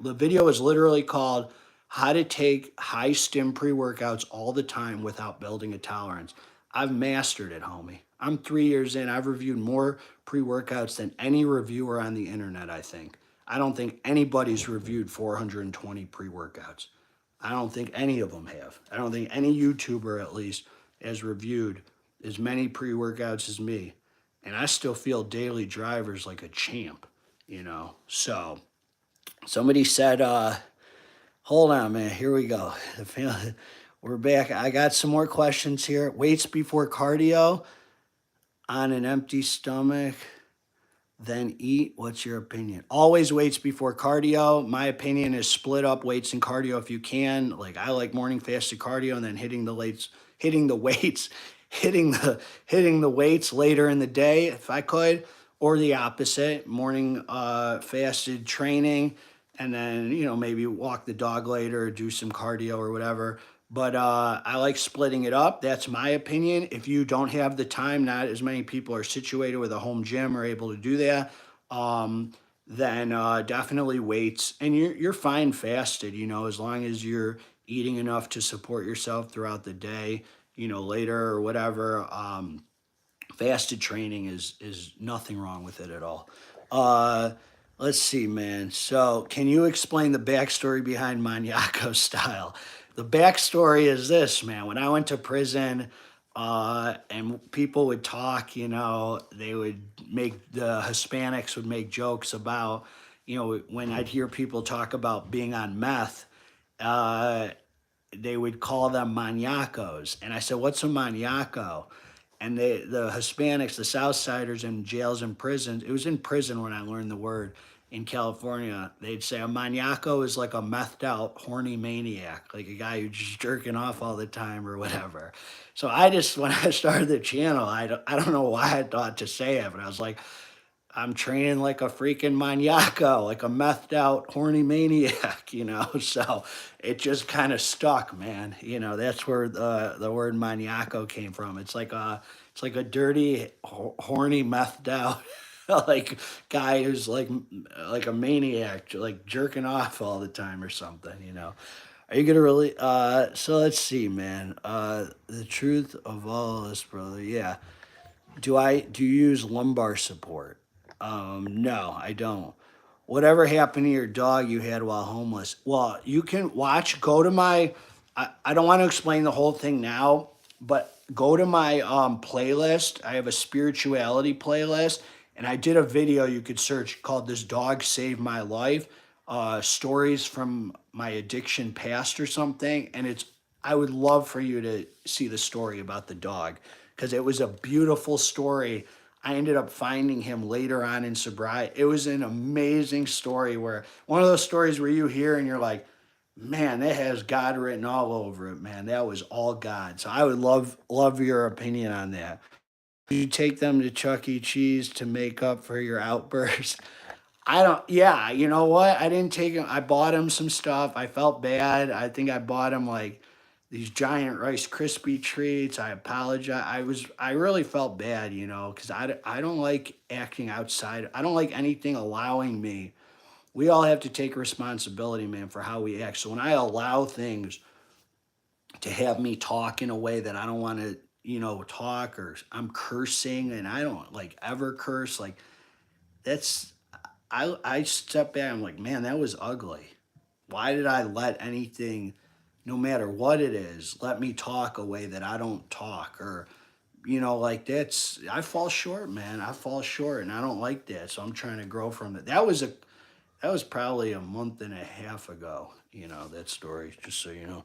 The video is literally called "How to Take High Stim Pre-Workouts All the Time Without Building a Tolerance." I've mastered it, homie. I'm 3 years in. I've reviewed more pre-workouts than any reviewer on the internet, I think. I don't think anybody's reviewed 420 pre-workouts. I don't think any of them have. I don't think any YouTuber, at least, has reviewed as many pre-workouts as me. And I still feel daily drivers like a champ. So somebody said, hold on, man, here we go. We're back. I got some more questions here. Weights before cardio on an empty stomach, then eat. What's your opinion? Always weights before cardio. My opinion is split up weights and cardio if you can. Like I like morning fasted cardio and then hitting the weights, hitting the weights later in the day if I could, or the opposite, morning fasted training and then maybe walk the dog later or do some cardio or whatever. But I like splitting it up. That's my opinion. If you don't have the time, not as many people are situated with a home gym or able to do that, then definitely weights. And you're fine fasted, as long as you're eating enough to support yourself throughout the day, later or whatever. Fasted training is nothing wrong with it at all. Uh, let's see, man. So, can you explain the backstory behind Maniaco style? The backstory is this, man. When I went to prison, and people would talk, they would the Hispanics would make jokes about, when I'd hear people talk about being on meth, uh, they would call them maniacos. And I said, what's a maniaco? And the Hispanics, the Southsiders in jails and prisons, it was in prison when I learned the word in California, they'd say a maniaco is like a methed out, horny maniac, like a guy who's just jerking off all the time or whatever. So when I started the channel, I don't know why I thought to say it, but I was like, I'm training like a freaking maniaco, like a methed out, horny maniac, So it just kind of stuck, man. That's where the word maniaco came from. It's like a dirty, horny, methed out. like guy who's like a maniac, like jerking off all the time or something, you know. Are you gonna really so let's see, man. The truth of all this, brother, yeah. Do you use lumbar support? No, I don't. Whatever happened to your dog you had while homeless? Well, you can watch, go to my, I don't want to explain the whole thing now, but go to my playlist. I have a spirituality playlist, and I did a video you could search called This Dog Saved My Life, stories from my addiction past or something. And I would love for you to see the story about the dog because it was a beautiful story. I ended up finding him later on in sobriety. It was an amazing story where one of those stories where you hear and you're like, man, that has God written all over it, man. That was all God. So I would love your opinion on that. You take them to Chuck E. Cheese to make up for your outburst. I don't, yeah, you know what? I didn't take him. I bought him some stuff. I felt bad. I think I bought him like these giant Rice Krispie treats. I apologize. I really felt bad, you know, because I don't like acting outside. I don't like anything allowing me. We all have to take responsibility, man, for how we act. So when I allow things to have me talk in a way that I don't want to, you know, talk or I'm cursing and I don't like ever curse, like that's I step back. I'm like, man, that was ugly. Why did I let anything, no matter what it is, let me talk a way that I don't talk or, you know, like that's I fall short, man. I fall short, and I don't like that. So I'm trying to grow from it. That was probably a month and a half ago. You know that story, just so you know.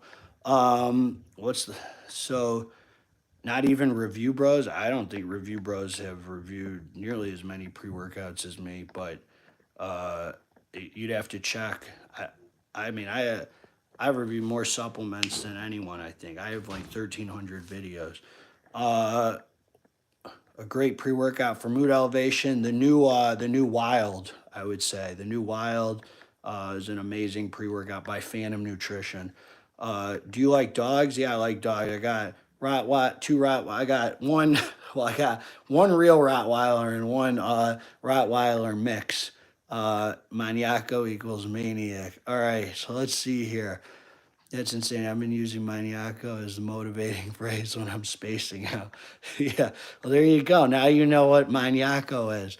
What's the so not even Review Bros. I don't think Review Bros have reviewed nearly as many pre workouts as me, but uh, you'd have to check. I mean, I review more supplements than anyone. I think I have like 1,300 videos. Uh, a great pre workout for mood elevation. The new Wild, I would say, the new Wild is an amazing pre workout by Phantom Nutrition. Do you like dogs? Yeah, I like dogs. I got two I got one. Well, I got one real Rottweiler and one Rottweiler mix. Maniaco equals maniac. All right, so let's see here. That's insane. I've been using maniaco as the motivating phrase when I'm spacing out. Yeah. Well, there you go. Now you know what maniaco is.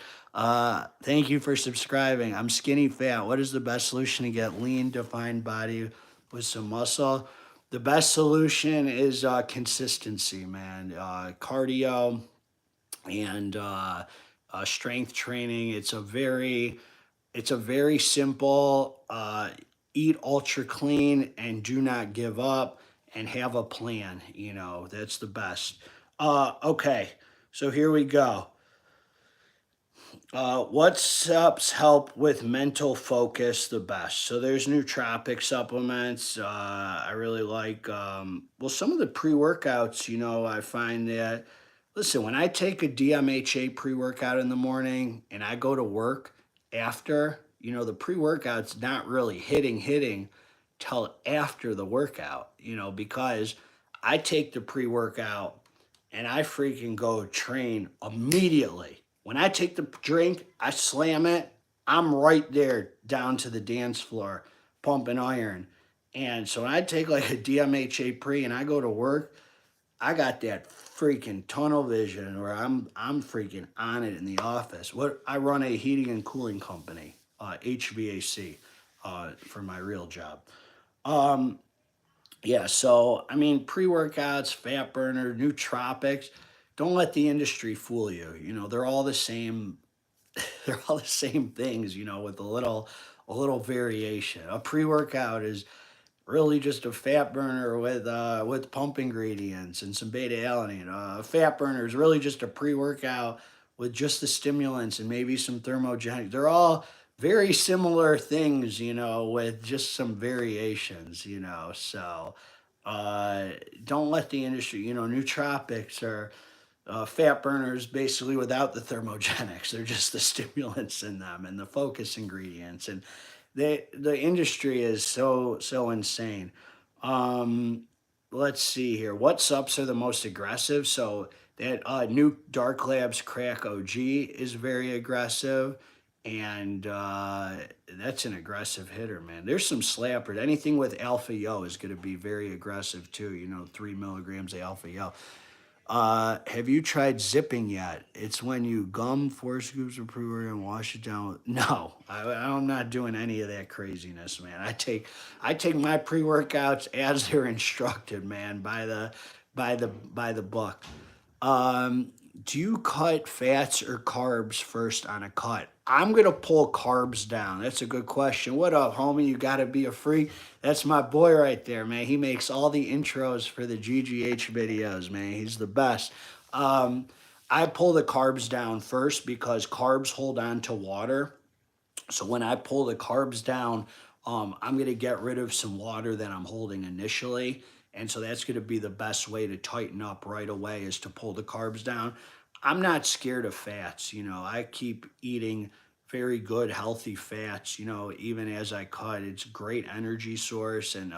Thank you for subscribing. I'm skinny fat. What is the best solution to get lean, defined body with some muscle? The best solution is consistency, man. Cardio and strength training. It's a very simple eat ultra clean and do not give up and have a plan. You know, that's the best. Okay, so here we go. What subs help with mental focus the best? So there's nootropic supplements. I really like, well, some of the pre workouts, you know, I find that, listen, when I take a DMHA pre workout in the morning and I go to work after, you know, the pre workout's not really hitting till after the workout, you know, because I take the pre workout and I freaking go train immediately. When I take the drink, I slam it. I'm right there down to the dance floor, pumping iron. And so when I take like a DMHA pre and I go to work, I got that freaking tunnel vision where I'm freaking on it in the office. What I run a heating and cooling company, HVAC, for my real job. Um, yeah, so I mean, pre-workouts, fat burner, nootropics. Don't let the industry fool you. You know, they're all the same. They're all the same things. You know, with a little variation. A pre-workout is really just a fat burner with pump ingredients and some beta alanine. A fat burner is really just a pre-workout with just the stimulants and maybe some thermogenic. They're all very similar things, you know, with just some variations, you know. So uh, don't let the industry, you know, nootropics are fat burners basically without the thermogenics. They're just the stimulants in them and the focus ingredients. And the industry is so insane. Um, let's see here. What subs are the most aggressive? So That new Dark Labs Crack OG is very aggressive, and that's an aggressive hitter, man. There's some slappers. Anything with alpha yo is going to be very aggressive too. 3 milligrams of alpha yo. Have you tried zipping yet? It's when you gum 4 scoops of pre-workout and wash it down. No, I'm not doing any of that craziness, man. I take my pre-workouts as they're instructed, man, by the book. Um, do you cut fats or carbs first on a cut? I'm gonna pull carbs down. That's a good question. What up, homie? You gotta be a freak. That's my boy right there, man. He makes all the intros for the GGH videos, man. He's the best. Um, I pull the carbs down first because carbs hold on to water. So when I pull the carbs down, I'm going to get rid of some water that I'm holding initially. And so that's going to be the best way to tighten up right away is to pull the carbs down. I'm not scared of fats. I keep eating very good, healthy fats, even as I cut. It's a great energy source. And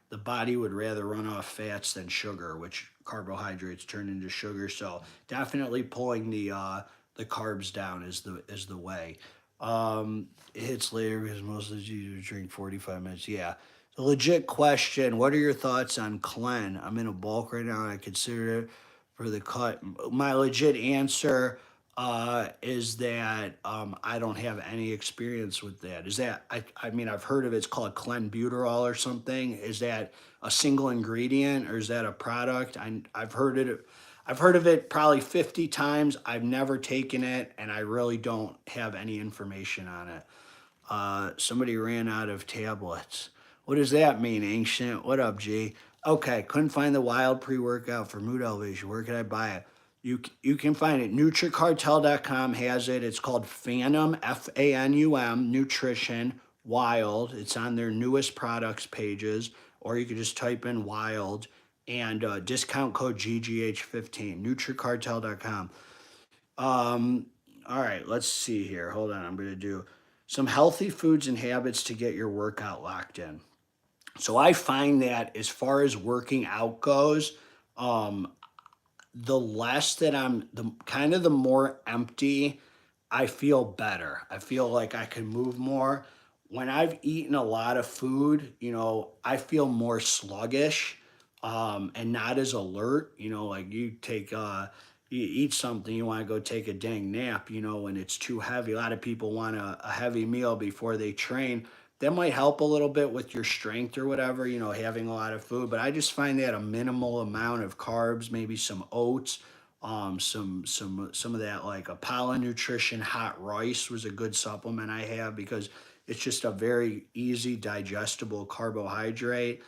the body would rather run off fats than sugar, which carbohydrates turn into sugar. So definitely pulling the carbs down is the way. It hits later because most of the G's drink 45 minutes. Yeah. The legit question, what are your thoughts on Clen? I'm in a bulk right now and I consider it for the cut. My legit answer is that I don't have any experience with that. Is that, I mean, I've heard of it. It's called clenbuterol or something. Is that a single ingredient or is that a product? I've heard of it probably 50 times. I've never taken it, and I really don't have any information on it. Somebody ran out of tablets. What does that mean, Ancient? What up, G? Okay, couldn't find the wild pre-workout for mood elevation. Where can I buy it? You can find it. NutriCartel.com has it. It's called Phantom, Fanum, Nutrition, Wild. It's on their newest products pages, or you could just type in Wild and discount code GGH15, NutriCartel.com. Um, all right, let's see here. Hold on. I'm going to do some healthy foods and habits to get your workout locked in. So I find that as far as working out goes, um, the less that the more empty I feel better. I feel like I can move more. When I've eaten a lot of food, I feel more sluggish and not as alert. Like you eat something, you want to go take a dang nap, when it's too heavy. A lot of people want a heavy meal before they train. That might help a little bit with your strength or whatever, having a lot of food. But I just find that a minimal amount of carbs, maybe some oats, some of that like Apollo Nutrition hot rice was a good supplement I have because it's just a very easy digestible carbohydrate.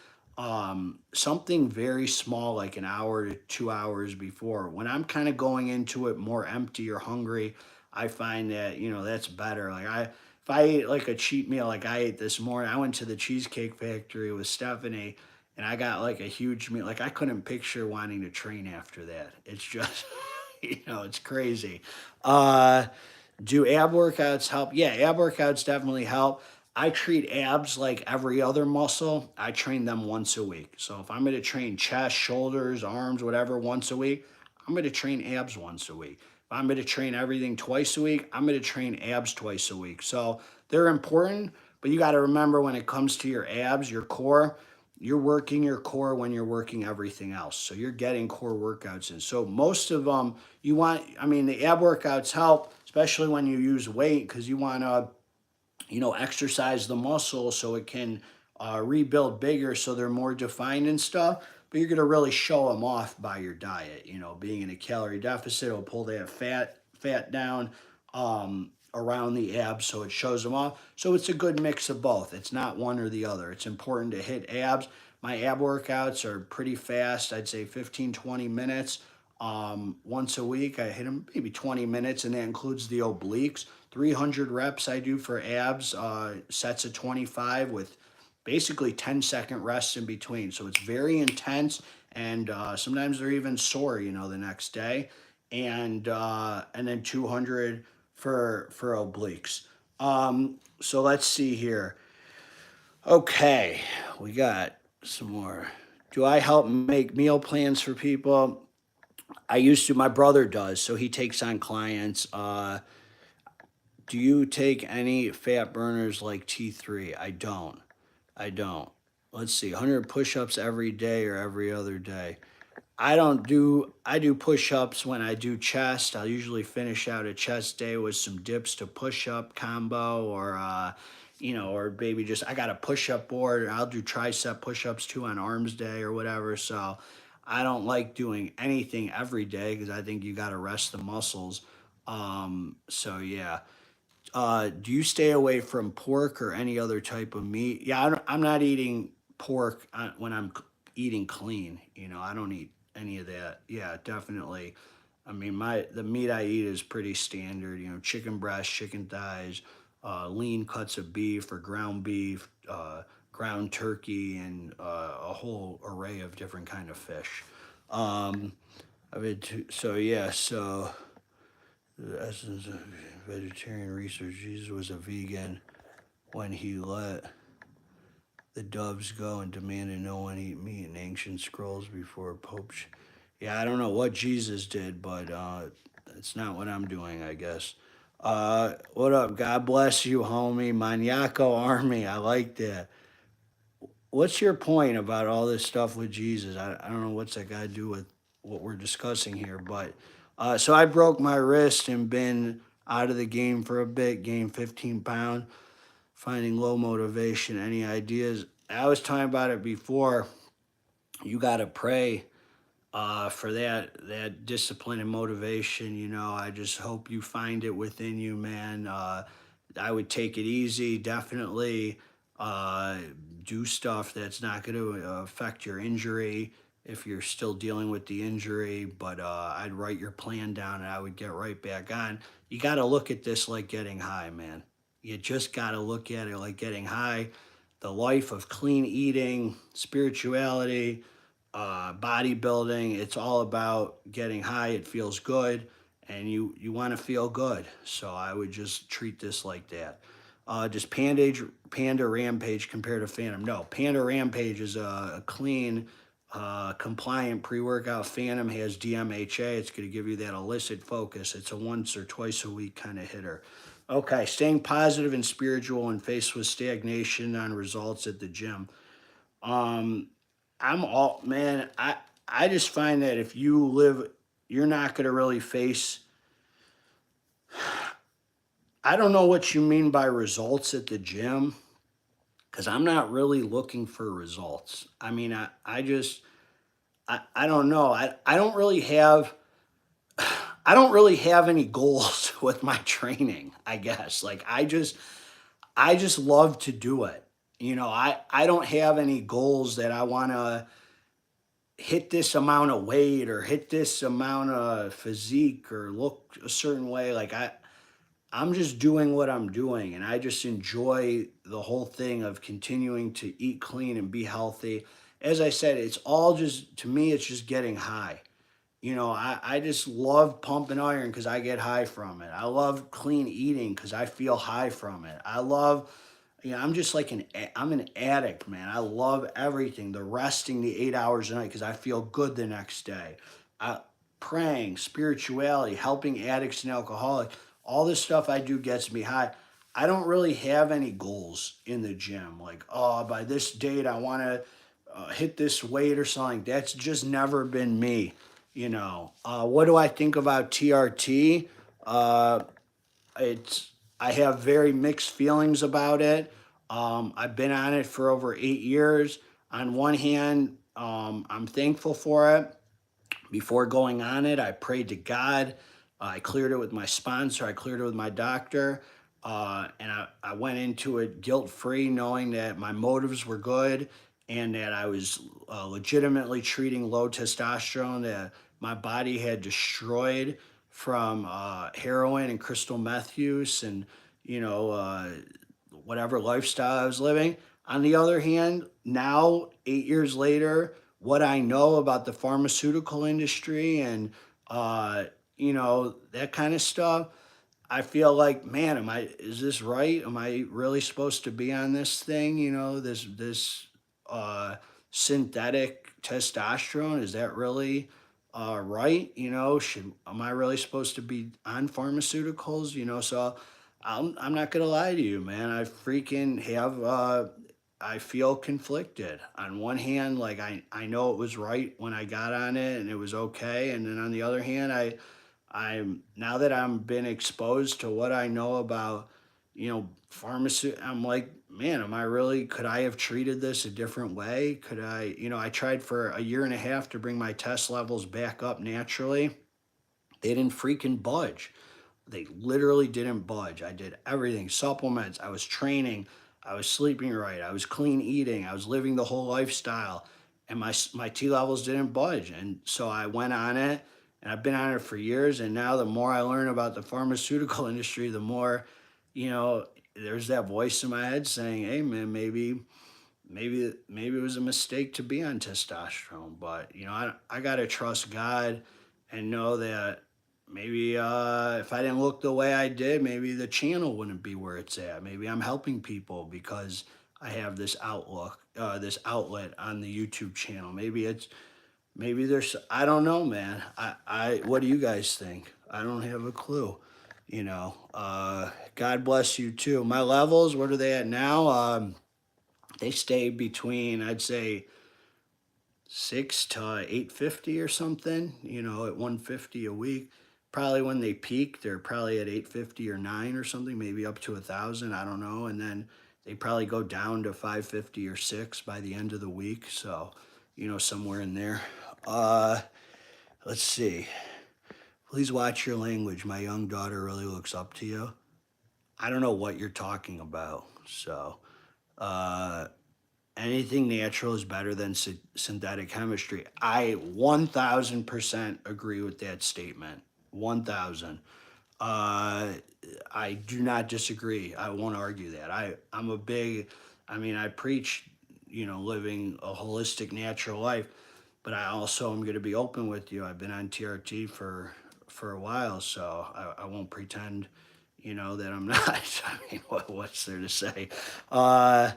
Something very small like an hour to 2 hours before. When I'm kind of going into it more empty or hungry, I find that that's better. Like if I ate like a cheat meal like I ate this morning, I went to the Cheesecake Factory with Stephanie and I got like a huge meal. Like I couldn't picture wanting to train after that. It's just, it's crazy. Uh, do ab workouts help? Yeah, ab workouts definitely help. I treat abs like every other muscle. I train them once a week. So if I'm going to train chest, shoulders, arms, whatever, once a week, I'm going to train abs once a week. If I'm going to train everything twice a week, I'm going to train abs twice a week. So they're important, but you got to remember when it comes to your abs, your core, you're working your core when you're working everything else. So you're getting core workouts in. So most of them, the ab workouts help, especially when you use weight because you want to, exercise the muscle so it can rebuild bigger so they're more defined and stuff. But you're going to really show them off by your diet. Being in a calorie deficit will pull that fat down around the abs so it shows them off. So it's a good mix of both. It's not one or the other. It's important to hit abs. My ab workouts are pretty fast. I'd say 15, 20 minutes. Once a week, I hit them maybe 20 minutes, and that includes the obliques. 300 reps I do for abs, sets of 25 with basically 10-second rests in between. So it's very intense, and sometimes they're even sore, the next day. And then 200 for obliques. So let's see here. Okay, we got some more. Do I help make meal plans for people? I used to, my brother does, so he takes on clients. Do you take any fat burners like T3? I don't. I don't. Let's see, 100 push-ups every day or every other day. I do push-ups when I do chest. I'll usually finish out a chest day with some dips to push-up combo, or or maybe just I got a push-up board. I'll do tricep push-ups too on arms day or whatever. So I don't like doing anything every day because I think you got to rest the muscles. So yeah. Do you stay away from pork or any other type of meat? Yeah, I'm not eating pork when I'm eating clean. I don't eat any of that. Yeah, definitely. I mean, the meat I eat is pretty standard. Chicken breast, chicken thighs, lean cuts of beef, ground turkey, and a whole array of different kind of fish. Um, so yeah, so the essence of vegetarian research. Jesus was a vegan when he let the doves go and demanded no one eat meat in ancient scrolls before Pope. Yeah, I don't know what Jesus did, but it's not what I'm doing, I guess. What up? God bless you, homie. Maniaco Army. I like that. What's your point about all this stuff with Jesus? I don't know what's that got to do with what we're discussing here, but so I broke my wrist and been out of the game for a bit, gained 15 pounds, finding low motivation. Any ideas? I was talking about it before. You got to pray for that discipline and motivation. I just hope you find it within you, man. I would take it easy, definitely. Uh, do stuff that's not going to affect your injury if you're still dealing with the injury. But I'd write your plan down and I would get right back on. You got to look at this like getting high, man. You just got to look at it like getting high. The life of clean eating, spirituality, bodybuilding, it's all about getting high. It feels good, and you want to feel good. So I would just treat this like that. Does Panda Rampage compare to Phantom? No, Panda Rampage is a clean, compliant pre-workout. Phantom has DMHA. It's going to give you that illicit focus. It's a once or twice a week kind of hitter. Okay, staying positive and spiritual and faced with stagnation on results at the gym. Um, I'm all man. I just find that if you live, you're not going to really face. I don't know what you mean by results at the gym because I'm not really looking for results. I mean, I just I don't know. I don't really have I don't really have any goals with my training. I guess like I just love to do it. I don't have any goals that I want to hit this amount of weight or hit this amount of physique or look a certain way. Like I'm just doing what I'm doing and I just enjoy the whole thing of continuing to eat clean and be healthy. As I said, it's all just to me it's just getting high. I just love pumping iron because I get high from it. I love clean eating because I feel high from it. I love, I'm just like I'm an addict, man. I love everything. The resting the 8 hours a night because I feel good the next day. I, Praying, spirituality, helping addicts and alcoholics, all this stuff I do gets me high. I don't really have any goals in the gym. Like, oh, by this date, I want to hit this weight or something. That's just never been me. What do I think about TRT? Uh, it's I have very mixed feelings about it. I've been on it for over 8 years. On one hand, I'm thankful for it. Before going on it, I prayed to God. I cleared it with my sponsor. I cleared it with my doctor. And I went into it guilt free, knowing that my motives were good and that I was legitimately treating low testosterone that my body had destroyed from heroin and crystal meth use and, you know, uh, whatever lifestyle I was living. On the other hand, now, 8 years later, what I know about the pharmaceutical industry and, that kind of stuff, I feel like, man, is this right? Am I really supposed to be on this thing? This uh, synthetic testosterone? Is that really? right? Am I really supposed to be on pharmaceuticals? So I'm not gonna lie to you, man. I feel conflicted. On one hand, like I know it was right when I got on it and it was okay, and then on the other hand, I'm now that I'm been exposed to what I know about, pharmacy, I'm like, man, am I really, could I have treated this a different way? Could I, I tried for a year and a half to bring my test levels back up naturally. They didn't freaking budge. They literally didn't budge. I did everything, supplements, I was training, I was sleeping right, I was clean eating, I was living the whole lifestyle, and my T levels didn't budge. And so I went on it, and I've been on it for years. And now the more I learn about the pharmaceutical industry, the more, you know, there's that voice in my head saying, "Hey, man, maybe it was a mistake to be on testosterone." But I gotta trust God and know that maybe if I didn't look the way I did, maybe the channel wouldn't be where it's at. Maybe I'm helping people because I have this outlet on the YouTube channel. Maybe there's, I don't know, man. What do you guys think? I don't have a clue. God bless you too. My levels, what are they at now? They stay between, I'd say, 6 to 850 or something, at 150 a week. Probably when they peak, they're probably at 850 or 9 or something, maybe up to 1,000, I don't know. And then they probably go down to 550 or 6 by the end of the week. So, somewhere in there. Uh, let's see. Please watch your language. My young daughter really looks up to you. I don't know what you're talking about. So, uh, anything natural is better than synthetic chemistry. I 1000% agree with that statement. 1000. Uh, I do not disagree. I won't argue that. I preach, living a holistic, natural life, but I also am going to be open with you. I've been on TRT for a while, so I won't pretend, that I'm not. I mean, what's there to say? Uh,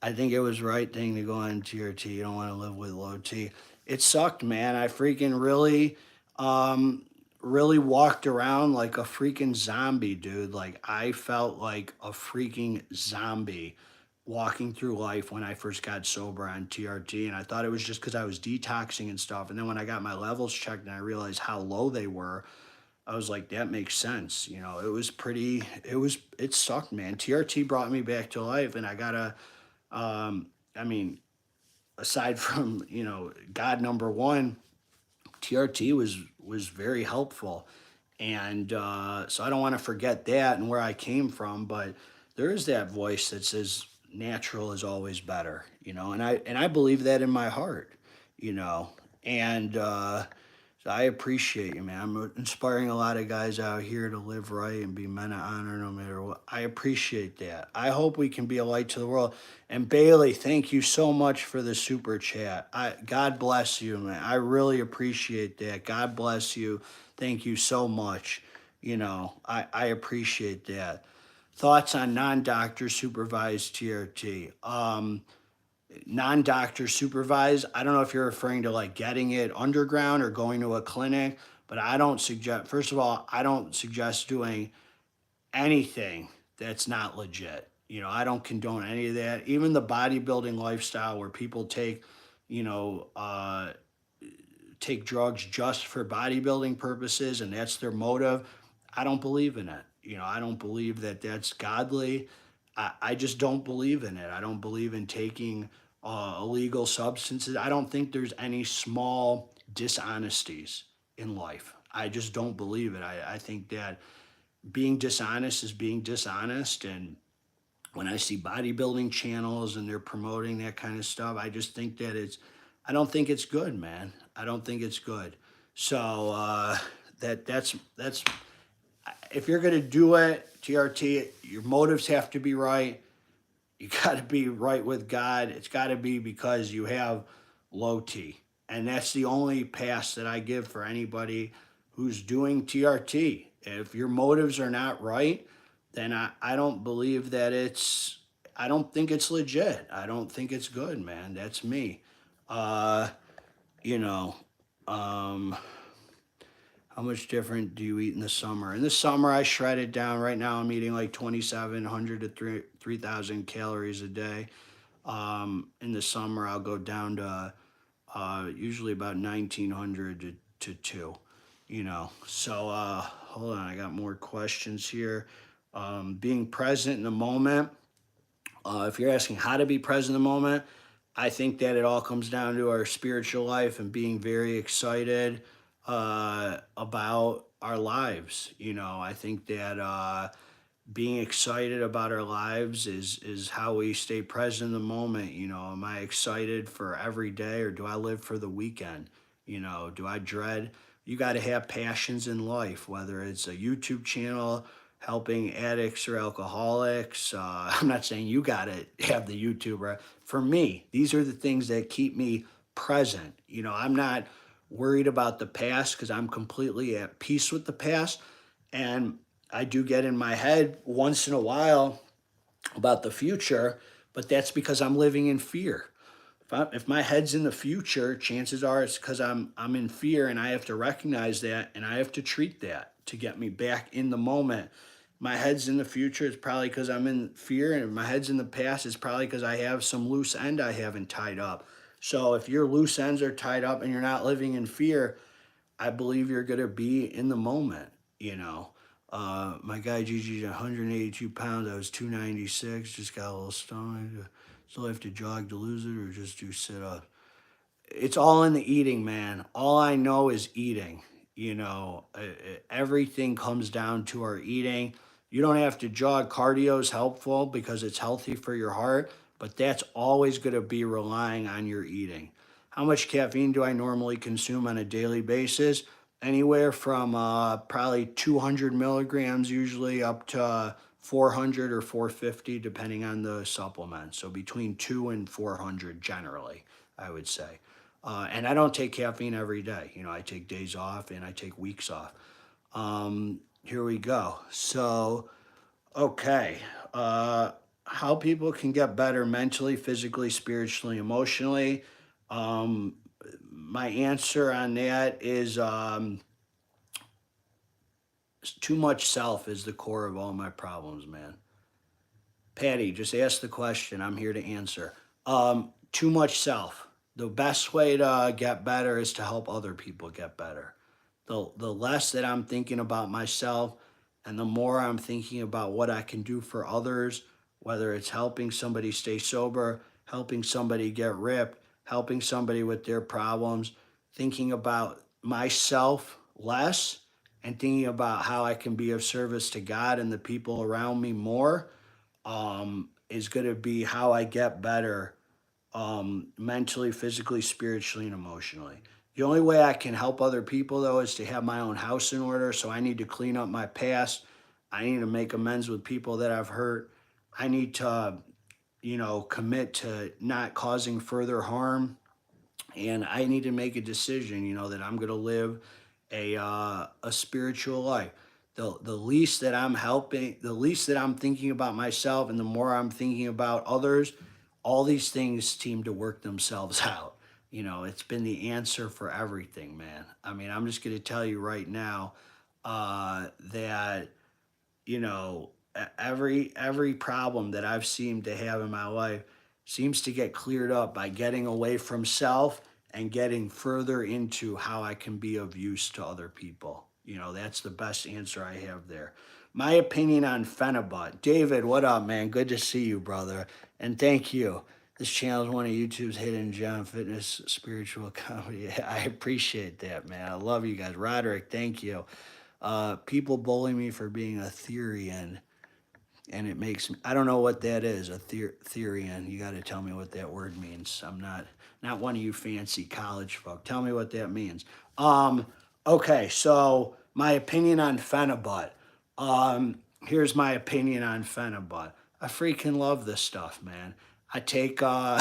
I think it was the right thing to go on TRT. You don't want to live with low T. It sucked, man. I freaking really walked around like a freaking zombie, dude. Like I felt like a freaking zombie walking through life when I first got sober on TRT. And I thought it was just because I was detoxing and stuff. And then when I got my levels checked and I realized how low they were, I was like, that makes sense. It sucked, man. TRT brought me back to life, and I gotta, I mean, aside from, God number one, TRT was very helpful. And so I don't want to forget that and where I came from, but there is that voice that says natural is always better, and I believe that in my heart, you know. And so I appreciate you, man. I'm inspiring a lot of guys out here to live right and be men of honor no matter what. I appreciate that. I hope we can be a light to the world. And Bailey, thank you so much for the super chat. God bless you, man. I really appreciate that. God bless you. Thank you so much. I appreciate that. Thoughts on non-doctor supervised TRT? Non-doctor supervised, I don't know if you're referring to like getting it underground or going to a clinic, but I don't suggest, first of all, I don't suggest doing anything that's not legit. I don't condone any of that. Even the bodybuilding lifestyle where people you know, uh, take drugs just for bodybuilding purposes and that's their motive. I don't believe in it. I don't believe that that's godly. I just don't believe in it. I don't believe in taking illegal substances. I don't think there's any small dishonesties in life. I just don't believe it. I think that being dishonest is being dishonest. And when I see bodybuilding channels and they're promoting that kind of stuff, I just think that I don't think it's good, man. I don't think it's good. So that's if you're gonna do it, TRT, your motives have to be right. You got to be right with God. It's got to be because you have low T, and that's the only pass that I give for anybody who's doing TRT. If your motives are not right, then I don't believe that I don't think it's legit. I don't think it's good, man. That's me. Uh, you know, um, How much different do you eat in the summer? In the summer, I shred it down. Right now, I'm eating like 2,700 to 3,000 calories a day. In the summer, I'll go down to usually about 1,900 to 2, you know. So, hold on, I got more questions here. Being present in the moment. If you're asking how to be present in the moment, I think that it all comes down to our spiritual life and being very excited about our lives. You know, I think that being excited about our lives is how we stay present in the moment. You know, am I excited for every day, or do I live for the weekend? You know, do I dread? You got to have passions in life, whether it's a YouTube channel helping addicts or alcoholics. I'm not saying you got to have the YouTuber. For me, these are the things that keep me present. You know, I'm not worried about the past because I'm completely at peace with the past. And I do get in my head once in a while about the future, but that's because I'm living in fear. If my head's in the future, chances are it's because I'm in fear, and I have to recognize that, and I have to treat that to get me back in the moment. My head's in the future, it's probably because I'm in fear, and if my head's in the past, it's probably because I have some loose end I haven't tied up. So if your loose ends are tied up and you're not living in fear, I believe you're going to be in the moment, you know. My guy Gigi's 182 pounds. I was 296. Just got a little stomach. Still have to jog to lose it, or just do sit ups. It's all in the eating, man. All I know is eating. You know, everything comes down to our eating. You don't have to jog. Cardio is helpful because it's healthy for your heart, but that's always going to be relying on your eating. How much caffeine do I normally consume on a daily basis? Anywhere from probably 200 milligrams usually up to 400 or 450, depending on the supplement. So between 2 and 400 generally, I would say. And I don't take caffeine every day. You know, I take days off and I take weeks off. Here we go. So, okay. How people can get better mentally, physically, spiritually, emotionally. Um, my answer on that is too much self is the core of all my problems, man. Patty, just ask the question. I'm here to answer. Too much self. The best way to get better is to help other people get better. The less that I'm thinking about myself and the more I'm thinking about what I can do for others, whether it's helping somebody stay sober, helping somebody get ripped, helping somebody with their problems, thinking about myself less and thinking about how I can be of service to God and the people around me more, is going to be how I get better mentally, physically, spiritually, and emotionally. The only way I can help other people, though, is to have my own house in order. So I need to clean up my past. I need to make amends with people that I've hurt. I need to, you know, commit to not causing further harm. And I need to make a decision, you know, that I'm going to live a spiritual life. The least that I'm helping, the least that I'm thinking about myself, and the more I'm thinking about others, all these things seem to work themselves out. You know, it's been the answer for everything, man. I mean, I'm just going to tell you right now that, you know, every problem that I've seemed to have in my life seems to get cleared up by getting away from self and getting further into how I can be of use to other people. You know, that's the best answer I have there. My opinion on Phenibut. David, what up, man? Good to see you, brother. And thank you. This channel is one of YouTube's hidden gem fitness spiritual comedy. I appreciate that, man. I love you guys. Roderick, thank you. People bully me for being a Therian, and it makes me, I don't know what that is, a Therian. You got to tell me what that word means. I'm not one of you fancy college folk. Tell me what that means. Okay, so my opinion on Phenibut. Here's my opinion on Phenibut. I freaking love this stuff, man. I take I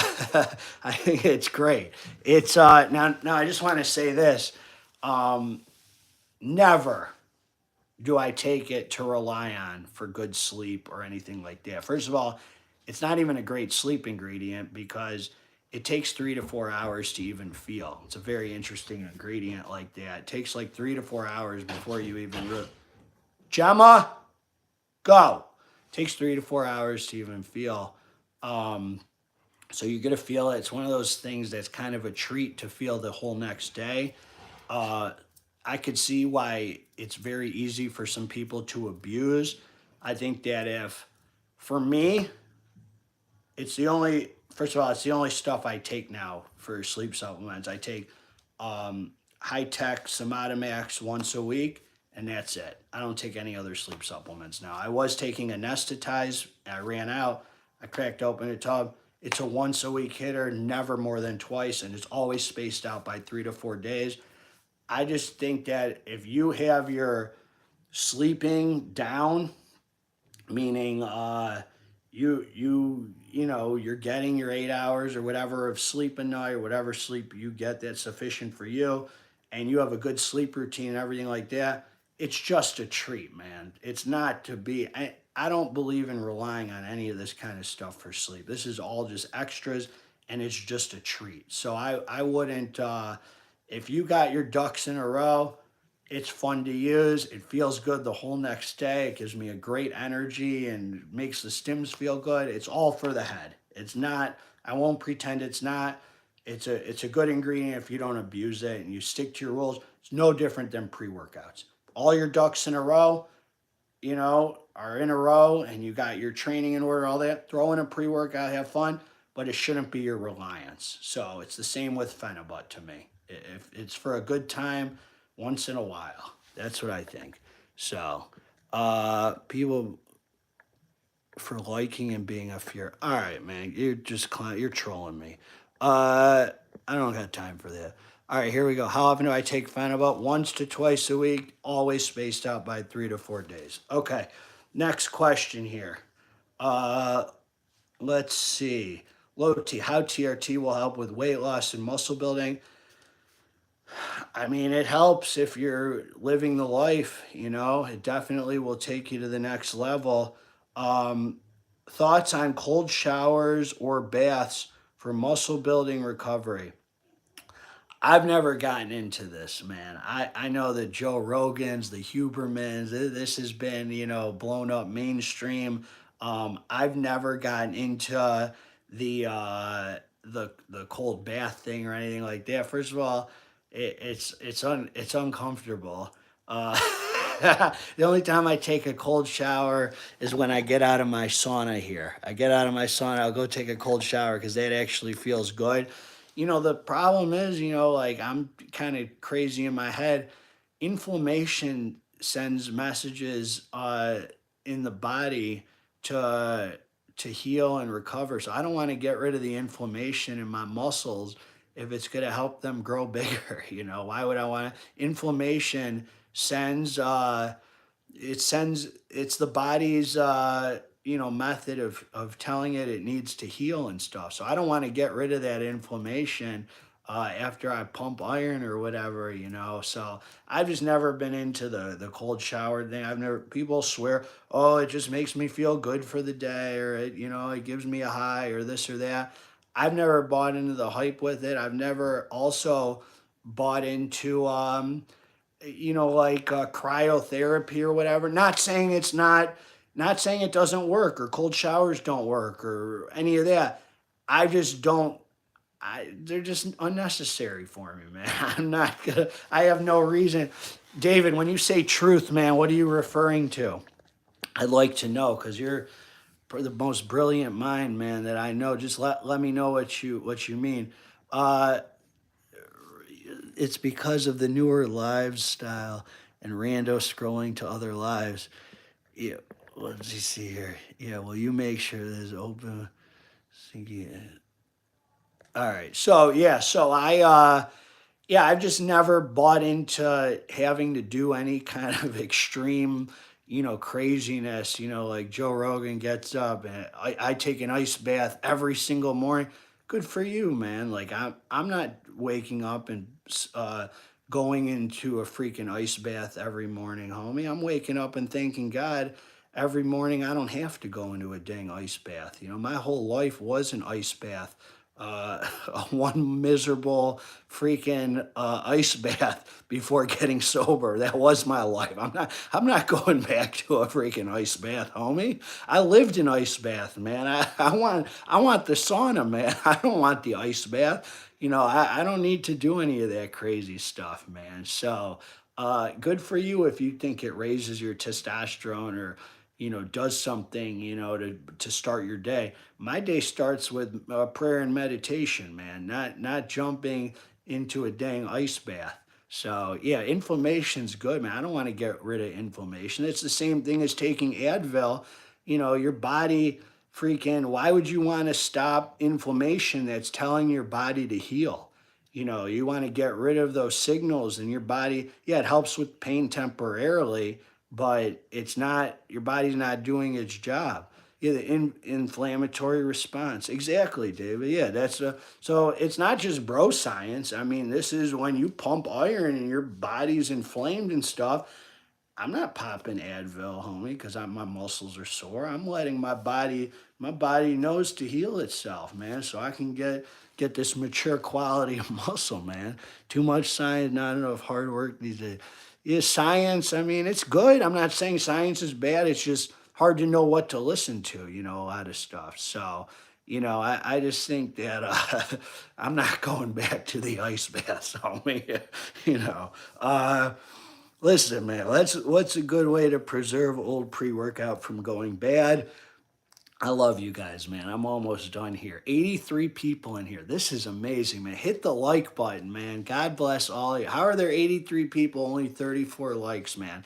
think it's great. It's now I just want to say this. Never do I take it to rely on for good sleep or anything like that. First of all, it's not even a great sleep ingredient because it takes 3 to 4 hours to even feel. It's a very interesting ingredient like that. It takes like 3 to 4 hours before you even Gemma, go. It takes 3 to 4 hours to even feel. Um, so you're gonna feel it. It's one of those things that's kind of a treat to feel the whole next day. Uh, I could see why it's very easy for some people to abuse. I think that if, for me, it's the only, first of all, it's the only stuff I take now for sleep supplements. I take high tech Somatomax once a week, and that's it. I don't take any other sleep supplements now. I was taking Anesthetized, I ran out, I cracked open a tub. It's a once a week hitter, never more than twice, and it's always spaced out by 3 to 4 days. I just think that if you have your sleeping down, meaning you're getting your 8 hours or whatever of sleep a night or whatever sleep you get that's sufficient for you, and you have a good sleep routine and everything like that, it's just a treat, man. It's not to be. I don't believe in relying on any of this kind of stuff for sleep. This is all just extras, and it's just a treat. So I wouldn't. If you got your ducks in a row, it's fun to use. It feels good the whole next day. It gives me a great energy and makes the stims feel good. It's all for the head. It's not, I won't pretend it's not. It's a good ingredient if you don't abuse it and you stick to your rules. It's no different than pre-workouts. All your ducks in a row, are in a row and you got your training in order, all that. Throw in a pre-workout, have fun, but it shouldn't be your reliance. So it's the same with Phenibut to me. If it's for a good time, once in a while. That's what I think. So, people for liking and being a fear. All right, man, you're trolling me. I don't got time for that. All right, here we go. How often do I take Phenibut? Once to twice a week, always spaced out by 3 to 4 days. Okay, next question here. Let's see. Low T, how TRT will help with weight loss and muscle building. I mean, it helps if you're living the life, it definitely will take you to the next level. Um, Thoughts on cold showers or baths for muscle building recovery? I've never gotten into this, man. I know that Joe Rogan's, the Hubermans, this has been, blown up mainstream. I've never gotten into the cold bath thing or anything like that. First of all, it's uncomfortable. Uh, the only time I take a cold shower is when I get out of my sauna here. I get out of my sauna, I'll go take a cold shower because that actually feels good. The problem is, like I'm kind of crazy in my head. Inflammation sends messages in the body to heal and recover. So I don't want to get rid of the inflammation in my muscles if it's going to help them grow bigger. Why would I want to? Inflammation sends it's the body's method of telling it needs to heal and stuff. So I don't want to get rid of that inflammation after I pump iron or whatever. So I've just never been into the cold shower thing. People swear, oh, it just makes me feel good for the day, or it gives me a high or this or that. I've never bought into the hype with it. I've never also bought into like cryotherapy or whatever. Not saying it doesn't work or cold showers don't work or any of that. I just don't. They're just unnecessary for me, man. I have no reason. David, when you say truth, man, what are you referring to? I'd like to know because you're the most brilliant mind, man, that I know. Just let me know what you mean. It's because of the newer lifestyle and rando scrolling to other lives. Yeah, let's see here. Yeah, well, you make sure there's open. All right. So I've just never bought into having to do any kind of extreme, craziness. Like Joe Rogan gets up and I take an ice bath every single morning. Good for you, man. Like I'm not waking up and going into a freaking ice bath every morning, homie. I'm waking up and thanking God every morning I don't have to go into a dang ice bath. My whole life was an ice bath one miserable freaking ice bath before getting sober. That was my life. I'm not going back to a freaking ice bath, homie. I lived in ice bath, man. I want the sauna, man. I don't want the ice bath. I don't need to do any of that crazy stuff, man. So good for you if you think it raises your testosterone or does something, to start your day. My day starts with prayer and meditation, man, not jumping into a dang ice bath. So yeah, inflammation's good, man. I don't want to get rid of inflammation. It's the same thing as taking Advil. Your body freaking, why would you want to stop inflammation that's telling your body to heal? You want to get rid of those signals in your body. Yeah, it helps with pain temporarily, but it's not, your body's not doing its job. Yeah, the inflammatory response. Exactly, David. Yeah, so it's not just bro science. I mean, this is when you pump iron and your body's inflamed and stuff. I'm not popping Advil, homie, because my muscles are sore. I'm letting my body knows to heal itself, man, so I can get this mature quality of muscle, man. Too much science, not enough hard work these days. Yeah, science, I mean, it's good. I'm not saying science is bad. It's just hard to know what to listen to, a lot of stuff. So, I just think that I'm not going back to the ice bath, homie. you know. Listen, man, what's a good way to preserve old pre-workout from going bad? I love you guys, man. I'm almost done here. 83 people in here. This is amazing, man. Hit the like button, man. God bless all of you. How are there 83 people, only 34 likes, man?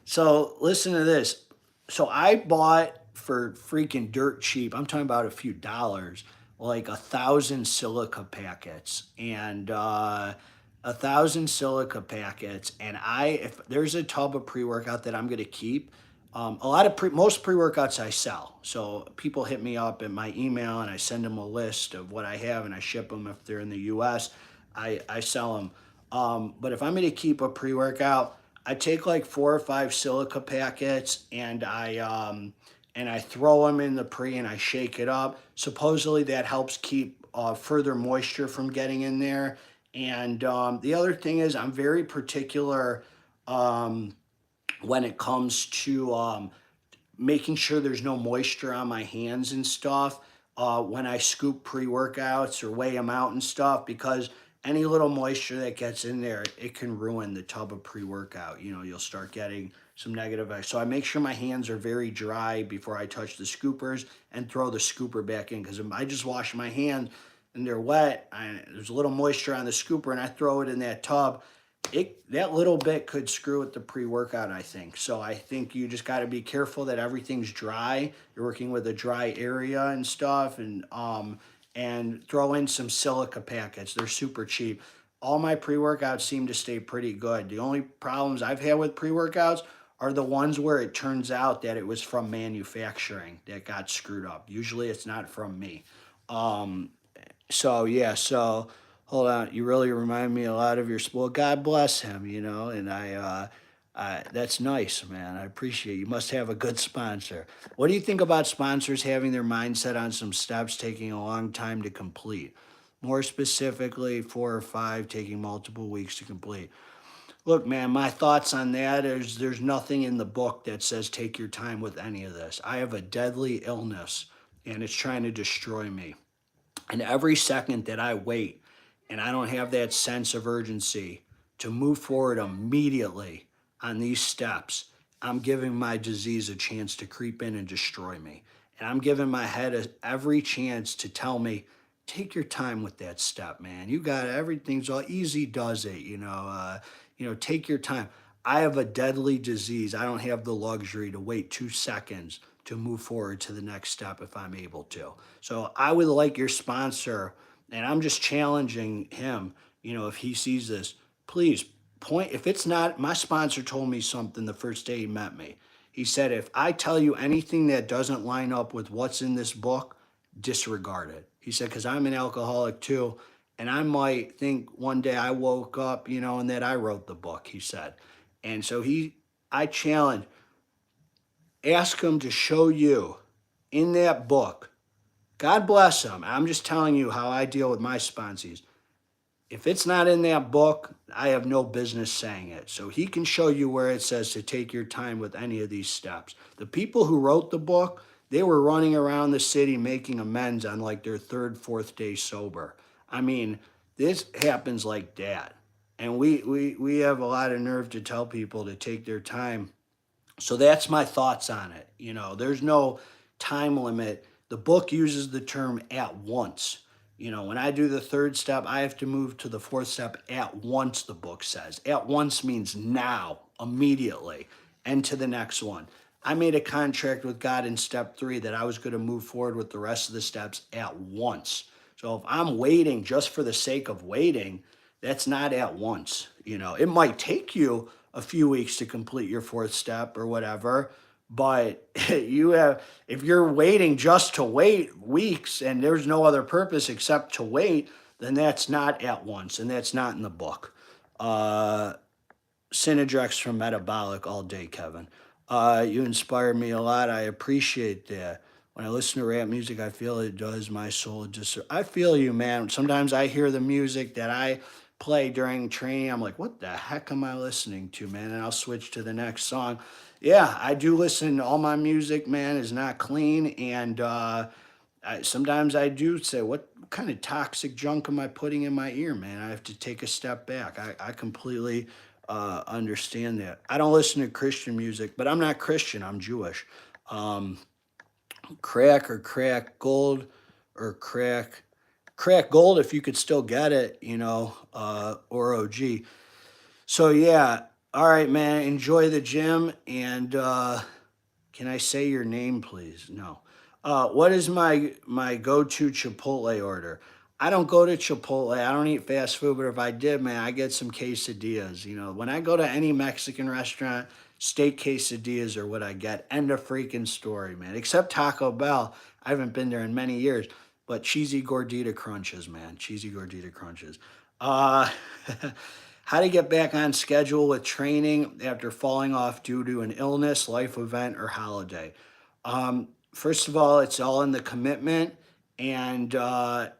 So listen to this. So I bought for freaking dirt cheap, I'm talking about a few dollars, like 1,000 silica packets. And 1,000 silica packets. And if there's a tub of pre-workout that I'm gonna keep, most pre-workouts I sell. So people hit me up in my email and I send them a list of what I have and I ship them if they're in the US. I sell them. But if I'm going to keep a pre-workout, I take like 4 or 5 silica packets and I throw them in the pre and I shake it up. Supposedly that helps keep further moisture from getting in there. And the other thing is I'm very particular when it comes to making sure there's no moisture on my hands and stuff when I scoop pre-workouts or weigh them out and stuff, because any little moisture that gets in there, it can ruin the tub of pre-workout. You'll start getting some negative effects. So I make sure my hands are very dry before I touch the scoopers and throw the scooper back in, because if I just wash my hands and they're wet, there's a little moisture on the scooper and I throw it in that tub, that little bit could screw with the pre-workout, I think. So I think you just got to be careful that everything's dry. You're working with a dry area and stuff, and throw in some silica packets. They're super cheap. All my pre-workouts seem to stay pretty good. The only problems I've had with pre-workouts are the ones where it turns out that it was from manufacturing that got screwed up. Usually it's not from me. So yeah, so hold on. You really remind me a lot of your well, God bless him, and that's nice, man. I appreciate it. You must have a good sponsor. What do you think about sponsors having their mindset on some steps taking a long time to complete? More specifically, 4 or 5 taking multiple weeks to complete. Look, man, my thoughts on that is there's nothing in the book that says take your time with any of this. I have a deadly illness and it's trying to destroy me. And every second that I wait and I don't have that sense of urgency to move forward immediately on these steps, I'm giving my disease a chance to creep in and destroy me. And I'm giving my head every chance to tell me, take your time with that step, man. You got it. Everything's all easy does it, take your time. I have a deadly disease. I don't have the luxury to wait 2 seconds to move forward to the next step if I'm able to. So I would like your sponsor, and I'm just challenging him, if he sees this, please point, if it's not, my sponsor told me something the first day he met me. He said, if I tell you anything that doesn't line up with what's in this book, disregard it. He said, because I'm an alcoholic too, and I might think one day I woke up, and that I wrote the book, he said. And so I challenge, ask him to show you in that book God bless them. I'm just telling you how I deal with my sponsees. If it's not in that book, I have no business saying it. So he can show you where it says to take your time with any of these steps. The people who wrote the book, they were running around the city making amends on like their third, fourth day sober. I mean, this happens like that. And we have a lot of nerve to tell people to take their time. So that's my thoughts on it. You know, there's no time limit. The book uses the term at once. You know, when I do the third step, I have to move to the fourth step at once, the book says. At once means now, immediately, and to the next one. I made a contract with God in step 3 that I was going to move forward with the rest of the steps at once. So if I'm waiting just for the sake of waiting, that's not at once. You know, it might take you a few weeks to complete your fourth step or whatever, but if you're waiting just to wait weeks and there's no other purpose except to wait, then that's not at once, and that's not in the book. Synodrex from Metabolic all day, Kevin. You inspire me a lot. I appreciate that. When I listen to rap music, I feel it does my soul just. I feel you, man. Sometimes I hear the music that I play during training. I'm like, what the heck am I listening to, man? And I'll switch to the next song. Yeah, I do listen. All my music, man, is not clean, and sometimes I do say, what kind of toxic junk am I putting in my ear, man? I have to take a step back. I completely understand that. I don't listen to Christian music, but I'm not Christian. I'm Jewish. Crack or crack gold or crack gold if you could still get it, you know, or OG. So yeah, all right, man. Enjoy the gym, and can I say your name, please? No. What is my go-to Chipotle order? I don't go to Chipotle. I don't eat fast food, but if I did, man, I get some quesadillas. You know, when I go to any Mexican restaurant, steak quesadillas are what I get. End of freaking story, man. Except Taco Bell. I haven't been there in many years, but cheesy gordita crunches, man. Cheesy gordita crunches. Uh, how to get back on schedule with training after falling off due to an illness, life event, or holiday. First of all, it's all in the commitment, and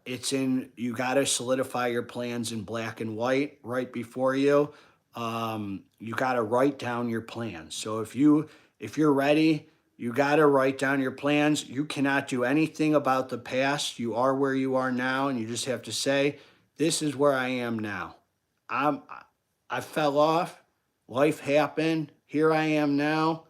it's in, you got to solidify your plans in black and white right before you. You got to write down your plans. So if you're ready, you got to write down your plans. You cannot do anything about the past. You are where you are now, and you just have to say, this is where I am now. I'm I fell off. Life happened. Here I am now.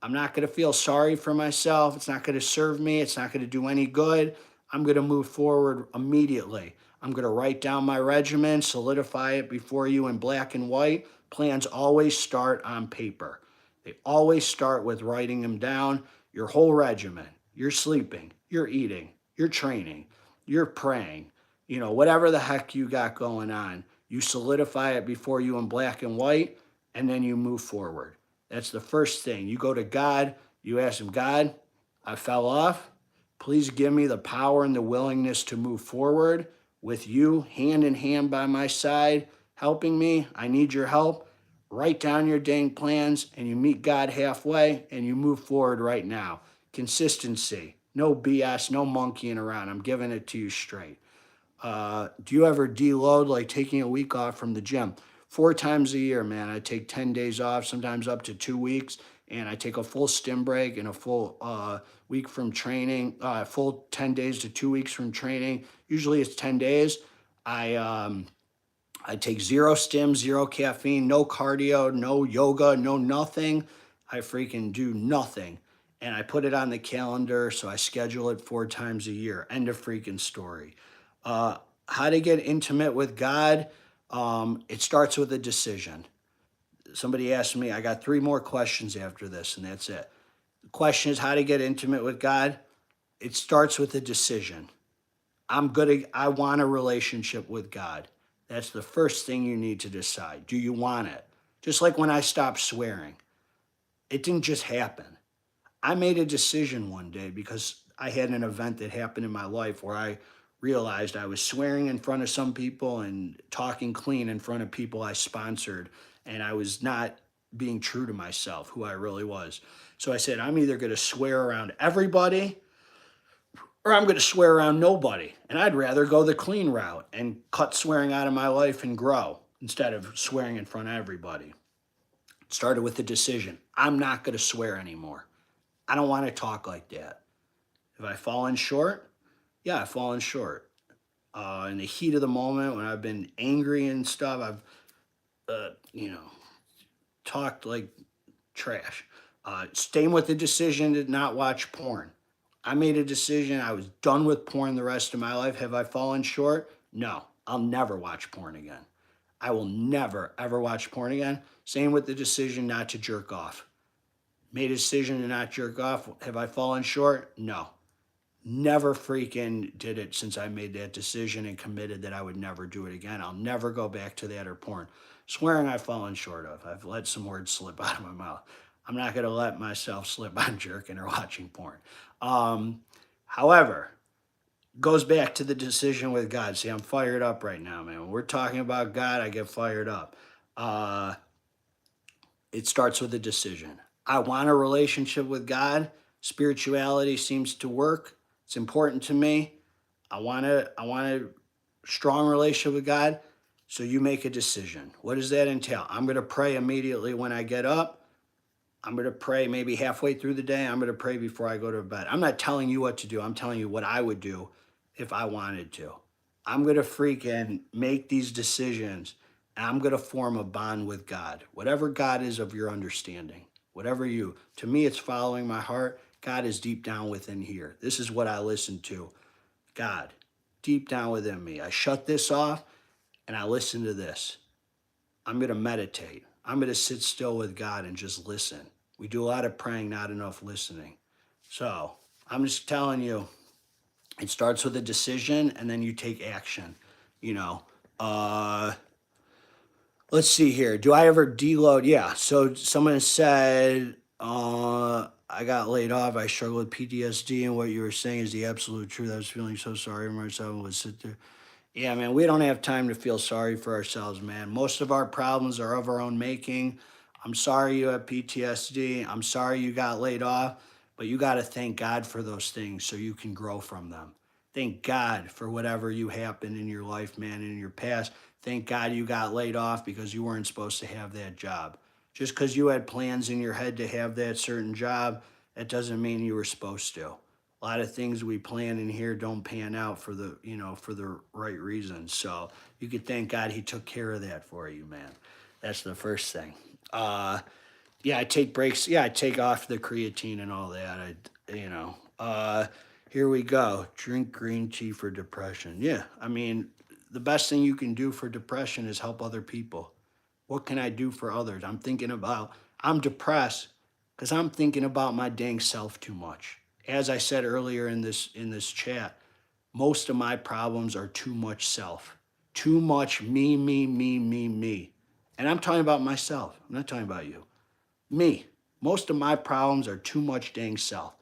I'm not going to feel sorry for myself. It's not going to serve me. It's not going to do any good. I'm going to move forward immediately. I'm going to write down my regimen, solidify it before you in black and white. Plans always start on paper. They always start with writing them down. Your whole regimen. You're sleeping, you're eating, you're training, you're praying, you know, whatever the heck you got going on. You solidify it before you in black and white, and then you move forward. That's the first thing. You go to God, you ask him, God, I fell off. Please give me the power and the willingness to move forward with you, hand in hand by my side, helping me. I need your help. Write down your dang plans, and you meet God halfway, and you move forward right now. Consistency. No BS, no monkeying around. I'm giving it to you straight. Do you ever deload, like taking a week off from the gym? 4 times a year, man. I take 10 days off, sometimes up to 2 weeks, and I take a full stim break and a full week from training, full 10 days to 2 weeks from training. Usually it's 10 days. I take zero stim, zero caffeine, no cardio, no yoga, no nothing. I freaking do nothing. And I put it on the calendar, so I schedule it 4 times a year. End of freaking story. How to get intimate with God? It starts with a decision. Somebody asked me, I got 3 more questions after this, and that's it. The question is how to get intimate with God. It starts with a decision. I want a relationship with God. That's the first thing you need to decide. Do you want it? Just like when I stopped swearing, it didn't just happen. I made a decision one day because I had an event that happened in my life where I realized I was swearing in front of some people and talking clean in front of people I sponsored, and I was not being true to myself, who I really was. So I said, I'm either going to swear around everybody or I'm going to swear around nobody. And I'd rather go the clean route and cut swearing out of my life and grow instead of swearing in front of everybody. It started with the decision. I'm not going to swear anymore. I don't want to talk like that. Have I fallen short? Yeah, I've fallen short. In the heat of the moment, when I've been angry and stuff, I've, talked like trash. Staying with the decision to not watch porn. I made a decision. I was done with porn the rest of my life. Have I fallen short? No. I'll never watch porn again. I will never, ever watch porn again. Same with the decision not to jerk off. Made a decision to not jerk off. Have I fallen short? No. Never freaking did it since I made that decision and committed that I would never do it again. I'll never go back to that or porn. Swearing I've fallen short of. I've let some words slip out of my mouth. I'm not going to let myself slip on jerking or watching porn. However, goes back to the decision with God. See, I'm fired up right now, man. When we're talking about God, I get fired up. It starts with a decision. I want a relationship with God. Spirituality seems to work. It's important to me. I want a strong relationship with God. So you make a decision. What does that entail? I'm going to pray immediately when I get up. I'm going to pray maybe halfway through the day. I'm going to pray before I go to bed. I'm not telling you what to do. I'm telling you what I would do if I wanted to. I'm going to freaking make these decisions, and I'm going to form a bond with God. Whatever God is of your understanding, to me, it's following my heart. God is deep down within here. This is what I listen to. God, deep down within me. I shut this off and I listen to this. I'm going to meditate. I'm going to sit still with God and just listen. We do a lot of praying, not enough listening. So I'm just telling you, it starts with a decision and then you take action. You know, let's see here. Do I ever deload? Yeah. So someone said, I got laid off. I struggle with PTSD, and what you were saying is the absolute truth. I was feeling so sorry for myself and would sit there. Yeah, man, we don't have time to feel sorry for ourselves, man. Most of our problems are of our own making. I'm sorry you have PTSD. I'm sorry you got laid off, but you got to thank God for those things so you can grow from them. Thank God for whatever you happened in your life, man, in your past. Thank God you got laid off because you weren't supposed to have that job. Just because you had plans in your head to have that certain job, that doesn't mean you were supposed to. A lot of things we plan in here don't pan out for the right reasons. So you could thank God he took care of that for you, man. That's the first thing. Yeah, I take breaks. Yeah, I take off the creatine and all that. Here we go. Drink green tea for depression. Yeah, I mean, the best thing you can do for depression is help other people. What can I do for others? I'm depressed because I'm thinking about my dang self too much. As I said earlier in this chat, most of my problems are too much self. Too much me, me, me, me, me. And I'm talking about myself. I'm not talking about you. Me. Most of my problems are too much dang self.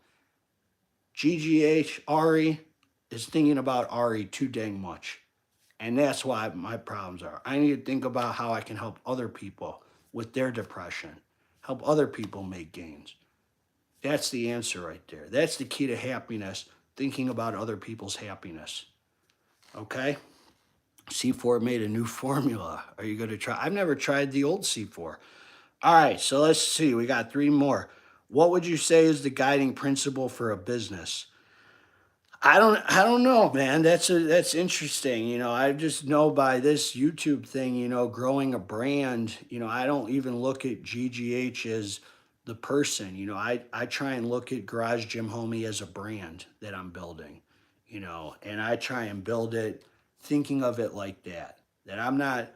GGH, Ari is thinking about Ari too dang much. And that's why my problems are. I need to think about how I can help other people with their depression, help other people make gains. That's the answer right there. That's the key to happiness, thinking about other people's happiness. Okay? C4 made a new formula. Are you going to try? I've never tried the old C4. All right, so let's see. We got 3 more. What would you say is the guiding principle for a business? I don't know, man. That's interesting. I just know by this YouTube thing, growing a brand, I don't even look at GGH as the person. I try and look at Garage Gym Homie as a brand that I'm building, and I try and build it thinking of it like that. That I'm not,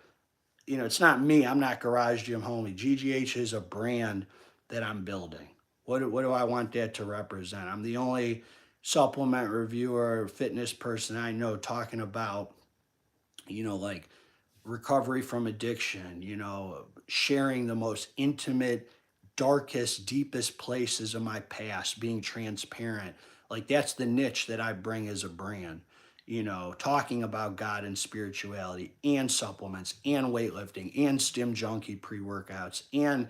it's not me. I'm not Garage Gym Homie. GGH is a brand that I'm building. What do I want that to represent? I'm the only supplement reviewer, fitness person I know talking about, like recovery from addiction, sharing the most intimate, darkest, deepest places of my past, being transparent. Like that's the niche that I bring as a brand, talking about God and spirituality and supplements and weightlifting and Stim Junkie pre-workouts and,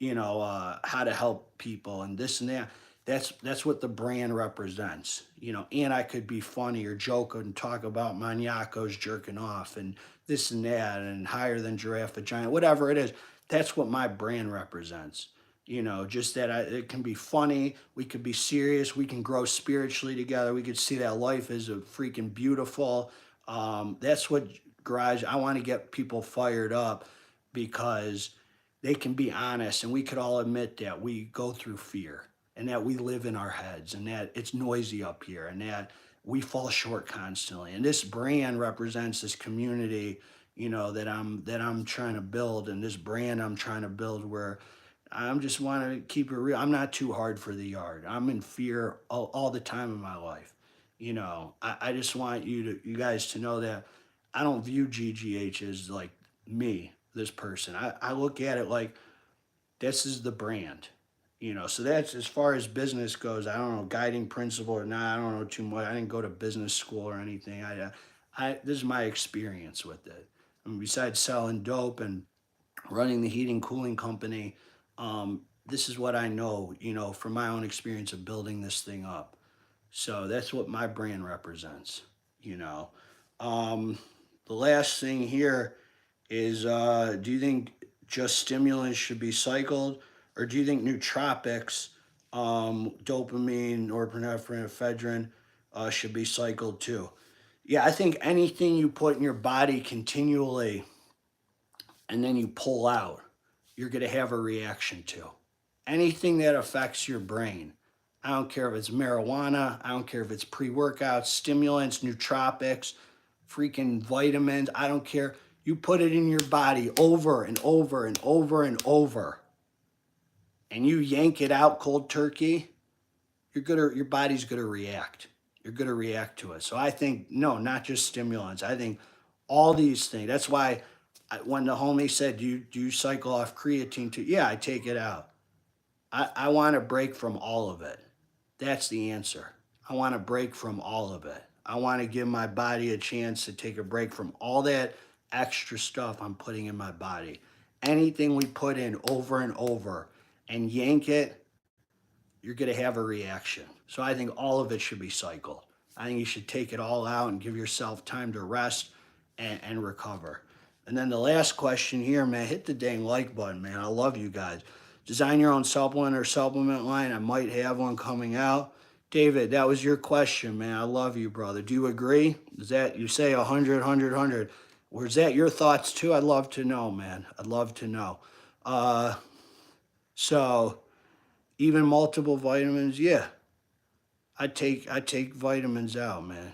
how to help people and this and that. That's what the brand represents, and I could be funny or joke and talk about maniacos jerking off and this and that and higher than giraffe vagina, whatever it is. That's what my brand represents. Just that it can be funny, we could be serious, we can grow spiritually together, we could see that life is a freaking beautiful. That's what garage. I want to get people fired up because they can be honest, and we could all admit that we go through fear and that we live in our heads and that it's noisy up here and that we fall short constantly. And this brand represents this community, that I'm trying to build, and this brand I'm trying to build where I'm just want to keep it real. I'm not too hard for the yard. I'm in fear all the time in my life. I just want you guys to know that I don't view GGH as like me, this person. I look at it like this is the brand. So that's as far as business goes. I don't know guiding principle or not. I don't know too much. I didn't go to business school or anything. This is my experience with it. I mean, besides selling dope and running the heating cooling company, this is what I know. From my own experience of building this thing up. So that's what my brand represents. You know, the last thing here is, do you think just stimulants should be cycled, or do you think nootropics, dopamine, norepinephrine, ephedrine, should be cycled too? Yeah, I think anything you put in your body continually and then you pull out, you're going to have a reaction to. Anything that affects your brain. I don't care if it's marijuana, I don't care if it's pre-workouts, stimulants, nootropics, freaking vitamins, I don't care. You put it in your body over and over and over and over, and you yank it out cold turkey, your body's gonna react. You're gonna react to it. So I think, no, not just stimulants. I think all these things. That's why when the homie said, do you cycle off creatine too? Yeah, I take it out. I want to break from all of it. That's the answer. I want to break from all of it. I want to give my body a chance to take a break from all that extra stuff I'm putting in my body. Anything we put in over and over and yank it, you're going to have a reaction. So I think all of it should be cycled. I think you should take it all out and give yourself time to rest and recover. And then the last question here, man, hit the dang like button, man. I love you guys. Design your own supplement or supplement line. I might have one coming out. David, that was your question, man. I love you, brother. Do you agree? Is that, you say 100, 100, 100. Or is that your thoughts too? I'd love to know, man. I'd love to know. So even multiple vitamins, yeah. I take vitamins out, man.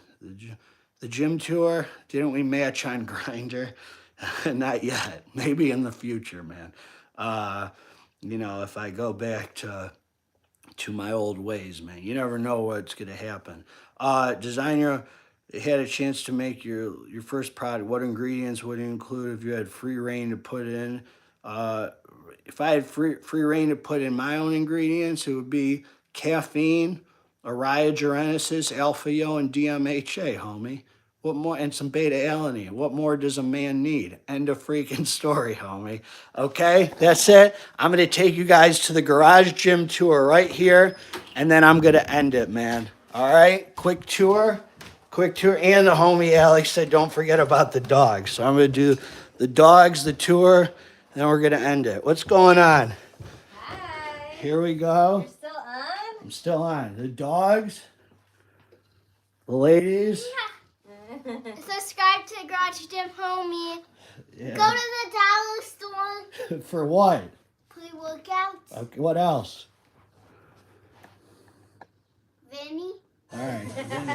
The gym tour, didn't we match on Grinder? Not yet. Maybe in the future, man. If I go back to my old ways, man, you never know what's gonna happen. Designer had a chance to make your first product. What ingredients would it include if you had free reign to put in? If I had free reign to put in my own ingredients, it would be caffeine, Ariogenesis, alpha-yo, and DMHA, homie. What more? And some beta-alanine. What more does a man need? End of freaking story, homie. Okay, that's it. I'm going to take you guys to the garage gym tour right here, and then I'm going to end it, man. All right, quick tour. And the homie Alex said, don't forget about the dogs. So I'm going to do the dogs, the tour, and then we're going to end it. What's going on? Hi. Here we go. You're still on? I'm still on. The dogs, the ladies. Subscribe to Garage Gym Homie. Yeah. Go to the dollar store. For what? Play workouts. Okay, what else? Vinny. All right. Vinny.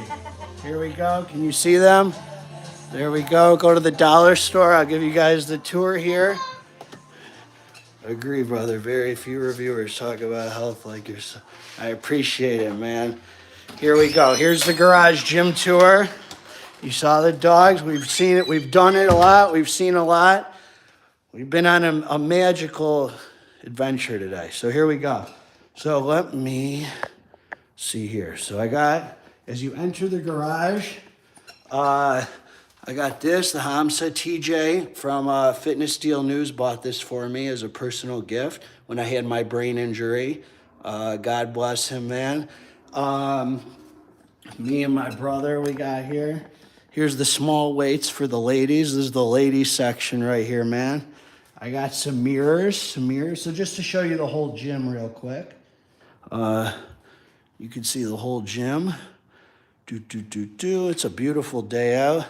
Here we go. Can you see them? There we go. Go to the dollar store. I'll give you guys the tour here. Agree, brother. Very few reviewers talk about health like yourself. I appreciate it, man. Here we go. Here's the garage gym tour. You saw the dogs. We've seen it. We've done it a lot. We've seen a lot. We've been on a magical adventure today. So here we go. So let me see here. So I got, as you enter the garage, I got this, the Hamsa TJ from Fitness Deal News bought this for me as a personal gift when I had my brain injury. God bless him, man. Me and my brother, we got here. Here's the small weights for the ladies. This is the ladies section right here, man. I got some mirrors. So just to show you the whole gym real quick. You can see the whole gym. It's a beautiful day out.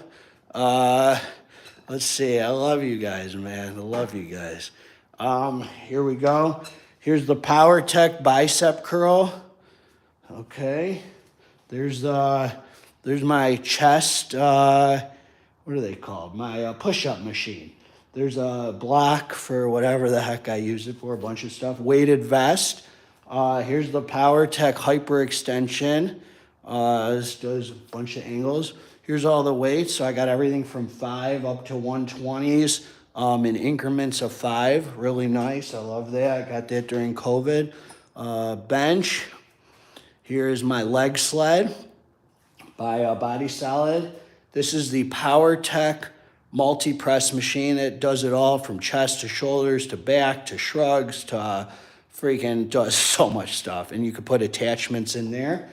Let's see. I love you guys, man. I love you guys. Here we go. Here's the Power Tech bicep curl. Okay. There's my chest. What are they called? My push-up machine. There's a block for whatever the heck I use it for. A bunch of stuff. Weighted vest. Here's the Power Tech hyper extension. This does a bunch of angles. Here's all the weights. So I got everything from 5 up to 120s in increments of 5. Really nice. I love that. I got that during COVID. Bench. Here's my leg sled by Body Solid. This is the Power Tech multi-press machine. It does it all from chest to shoulders to back to shrugs to freaking does so much stuff. And you can put attachments in there.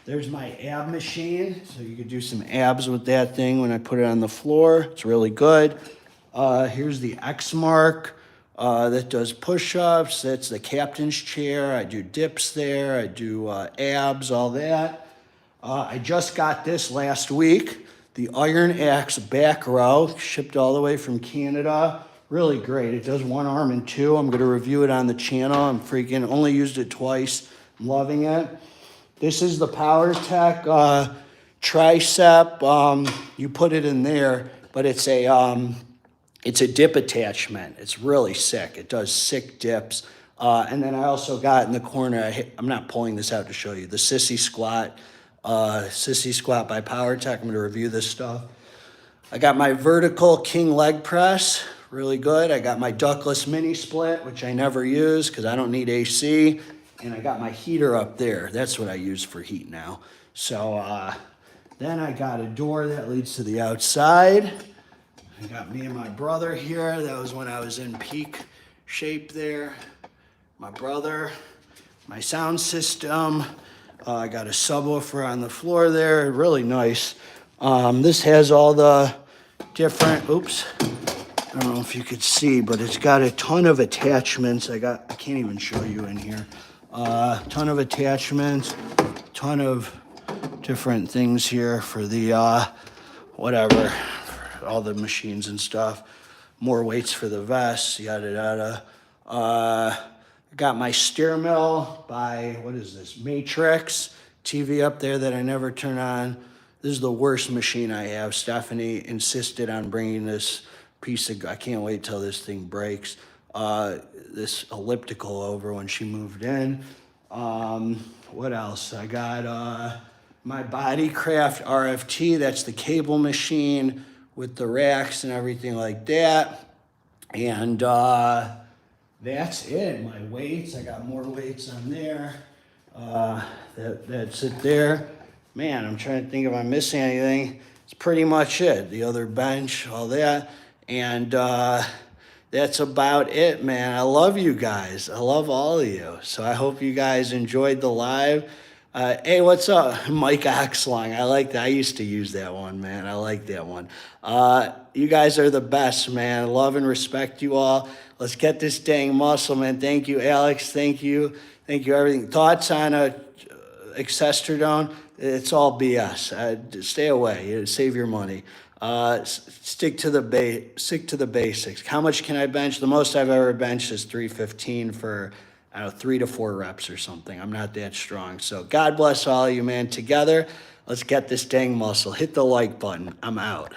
There's my ab machine. So you could do some abs with that thing when I put it on the floor. It's really good. Here's the X Mark that does push-ups. That's the captain's chair. I do dips there. I do abs, all that. I just got this last week. The Iron Axe back row, shipped all the way from Canada. Really great. It does one arm and two. I'm going to review it on the channel. I'm freaking only used it twice. I'm loving it. This is the Power Tech tricep. You put it in there, but it's a dip attachment. It's really sick. It does sick dips. And then I also got in the corner, I'm not pulling this out to show you, the Sissy Squat. Sissy Squat by Power Tech. I'm going to review this stuff. I got my vertical king leg press, really good. I got my ductless mini split, which I never use because I don't need AC. And I got my heater up there. That's what I use for heat now. So then I got a door that leads to the outside. I got me and my brother here. That was when I was in peak shape there. My brother, my sound system. I got a subwoofer on the floor there, really nice. This has all the different, oops, I don't know if you could see, but it's got a ton of attachments. I can't even show you in here. Ton of attachments, ton of different things here for the, whatever, for all the machines and stuff. More weights for the vest, yada, yada. Got my steer mill by, what is this, Matrix. TV up there that I never turn on. This is the worst machine I have. Stephanie insisted on bringing this piece of, I can't wait till this thing breaks. This elliptical over when she moved in. What else? I got my Bodycraft RFT. That's the cable machine with the racks and everything like that. And that's it. My weights, I got more weights on there. That's it there. Man, I'm trying to think if I'm missing anything. It's pretty much it. The other bench, all that. And that's about it, man. I love you guys. I love all of you. So I hope you guys enjoyed the live. Hey, what's up? Mike Oxlong. I like that. I used to use that one, man. I like that one. You guys are the best, man. Love and respect you all. Let's get this dang muscle, man. Thank you, Alex. Thank you. Thank you, everything. Thoughts on Excestrodone? It's all BS. Stay away. Save your money. Stick to the basics. How much can I bench? The most I've ever benched is 315 for, I don't know, 3 to 4 reps or something. I'm not that strong. So God bless all of you, man. Together, let's get this dang muscle. Hit the like button. I'm out.